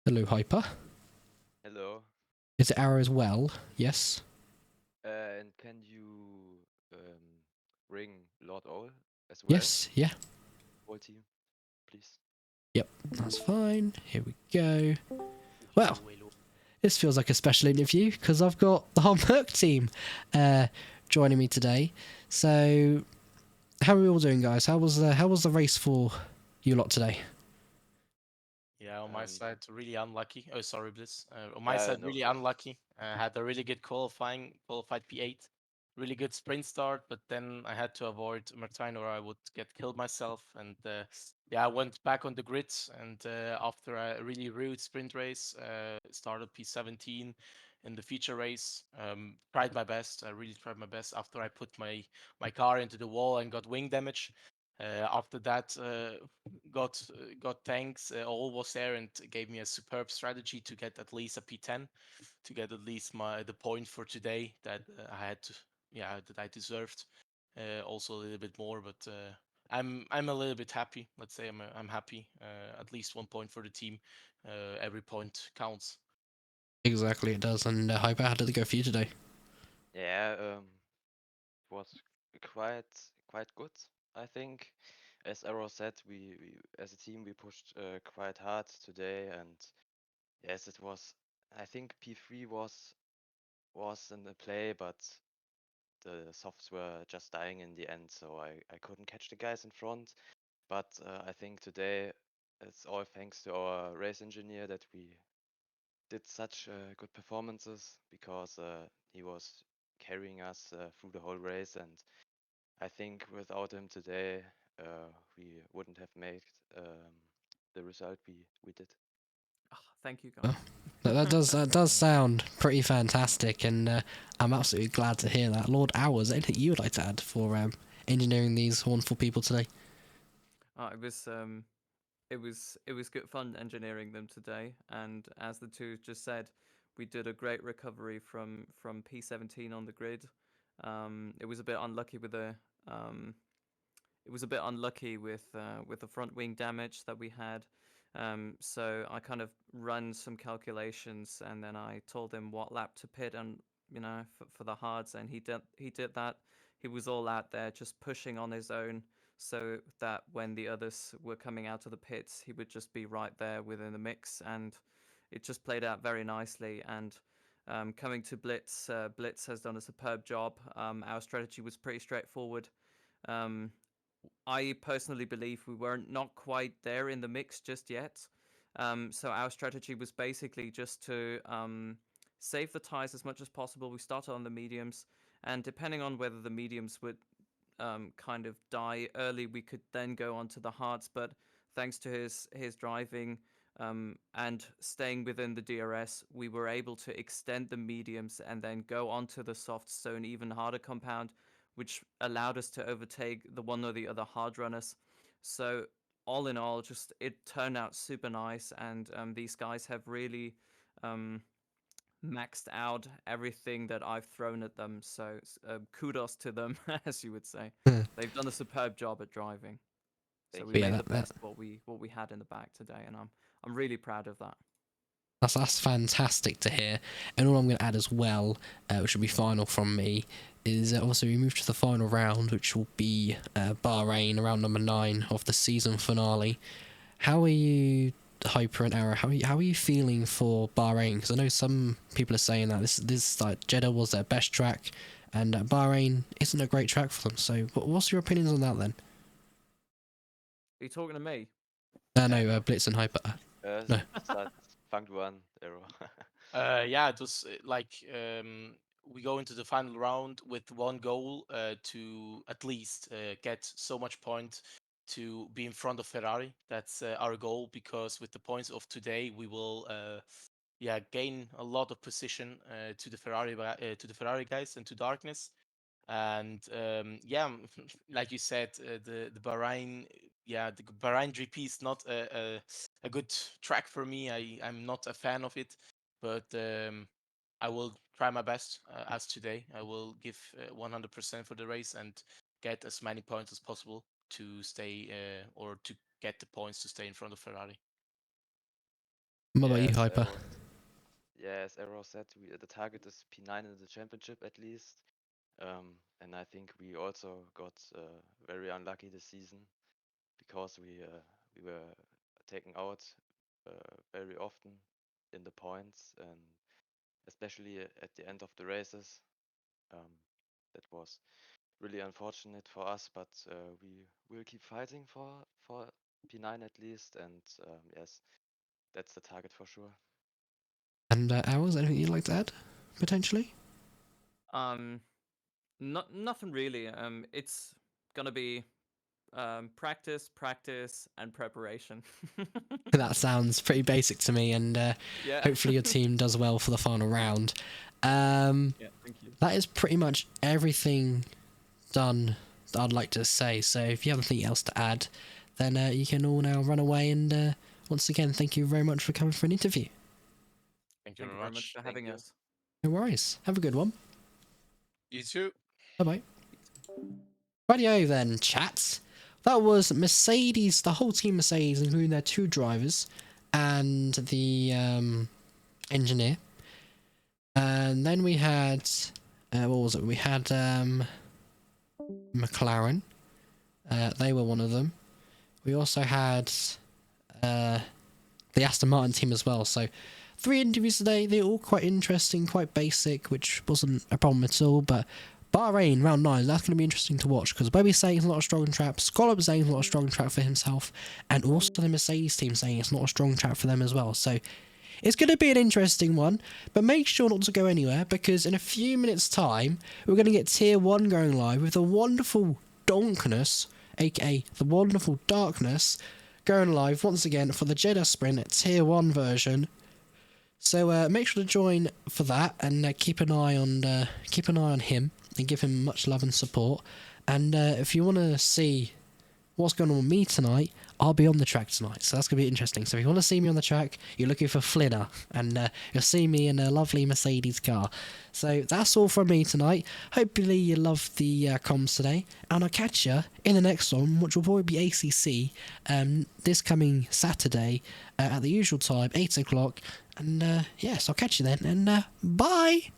Hello, Hyper. Hello. Is it Arrow as well? Yes. And can you ring Lord Owl as well? Yes, yeah. Whole team, please. Yep, that's fine. Here we go. Well, this feels like a special interview because I've got the whole Merc team joining me today. So, how are we all doing, guys? How was the race for you lot today? Yeah, on my side, really unlucky. Oh, sorry, Bliss. On my Yeah, side, no really worries. unlucky. Had a really good qualified P8, really good sprint start, but then I had to avoid Martine or I would get killed myself. And yeah, I went back on the grid, and after a really rude sprint race, started P17 in the feature race. Tried my best. I really tried my best. After I put my car into the wall and got wing damage. After that, got tanks. All was there and gave me a superb strategy to get at least a P10, to get at least the point for today that I had to, yeah, that I deserved. Also a little bit more, but I'm a little bit happy. Let's say I'm happy. At least 1 point for the team. Every point counts. Exactly, it does. And Hyper, how did it go for you today? Yeah, was quite good, I think. As Arrow said, we as a team we pushed quite hard today, and yes, it was. I think P3 was in the play, but the softs were just dying in the end, so I couldn't catch the guys in front. But I think today it's all thanks to our race engineer that we did such good performances, because he was carrying us through the whole race, and I think without him today we wouldn't have made the result we did. Thank you, Oh, guys. that does sound pretty fantastic, and I'm absolutely glad to hear that. Lord Hours, anything you would like to add for engineering these wonderful people today? It was it was good fun engineering them today, and as the two just said, we did a great recovery from P17 on the grid. It was a bit unlucky with the it was a bit unlucky with the front wing damage that we had. So I kind of run some calculations, and then I told him what lap to pit, and for the hards, and he did that. He was all out there just pushing on his own, so that when the others were coming out of the pits, he would just be right there within the mix, and it just played out very nicely. And coming to Blitz, Blitz has done a superb job. Our strategy was pretty straightforward. Um, I personally believe we weren't not quite there in the mix just yet. So our strategy was basically just to save the tires as much as possible. We started on the mediums, and depending on whether the mediums would kind of die early, we could then go on to the hards. But thanks to his driving and staying within the DRS, we were able to extend the mediums and then go onto the soft stone even harder compound, which allowed us to overtake the one or the other hard runners. So all in all, just it turned out super nice, and these guys have really maxed out everything that I've thrown at them. So kudos to them, as you would say. They've done a superb job at driving. So Thank we you. made the best what we had in the back today, and I'm really proud of that. That's fantastic to hear. And all I'm going to add as well, which will be final from me, is also we move to the final round, which will be Bahrain, round number 9 of the season finale. How are you, Hyper and Arrow? How are you feeling for Bahrain? Because I know some people are saying that this like Jeddah was their best track, and Bahrain isn't a great track for them. So what's your opinions on that then? Are you talking to me? No, Blitz and Hyper. No. Fang one arrow. Yeah, it was we go into the final round with one goal to at least get so much point to be in front of Ferrari. That's our goal, because with the points of today, we will gain a lot of position to the Ferrari guys and to Darkness. And like you said, the Bahrain, the Bahrain GP is not a good track for me. I'm not a fan of it, but I will try my best as today. I will give 100% for the race and get as many points as possible to stay or to get the points to stay in front of Ferrari. What about you, Hyper? As Arrow said, the target is P9 in the championship at least. And I think we also got very unlucky this season, because we were taken out very often in the points, and especially at the end of the races. That was really unfortunate for us, but we will keep fighting for P9 at least, and yes, that's the target for sure. And Arrows, anything you'd like to add, potentially? Nothing really. It's gonna be practice, and preparation. That sounds pretty basic to me, and Yeah. hopefully your team does well for the final round. Yeah, thank you. That is pretty much everything done that I'd like to say. So if you have anything else to add, then you can all now run away. And once again, thank you very much for coming for an interview. Thank you Thank you very much for Thank having you. us. No worries. Have a good one. You too. Bye-bye. Radio then, chat. That was Mercedes, the whole team Mercedes, including their 2 drivers and the engineer. And then we had, what was it? We had McLaren. They were one of them. We also had the Aston Martin team as well. So 3 interviews today. They're all quite interesting, quite basic, which wasn't a problem at all. But Bahrain, round 9, that's going to be interesting to watch, because Bobby's saying it's not a strong track, Scollop saying it's not a strong track for himself, and also the Mercedes team saying it's not a strong track for them as well. So it's going to be an interesting one, but make sure not to go anywhere, because in a few minutes' time, we're going to get Tier 1 going live with the wonderful Donkness, aka the wonderful Darkness, going live once again for the Jeddah Sprint Tier 1 version. So make sure to join for that, and keep an eye on him and give him much love and support. And if you want to see what's going on with me tonight, I'll be on the track tonight, so that's going to be interesting. So if you want to see me on the track, you're looking for Flinner, and you'll see me in a lovely Mercedes car. So that's all from me tonight. Hopefully you loved the comms today, and I'll catch you in the next one, which will probably be ACC this coming Saturday at the usual time, 8 o'clock. And yes, I'll catch you then, and bye!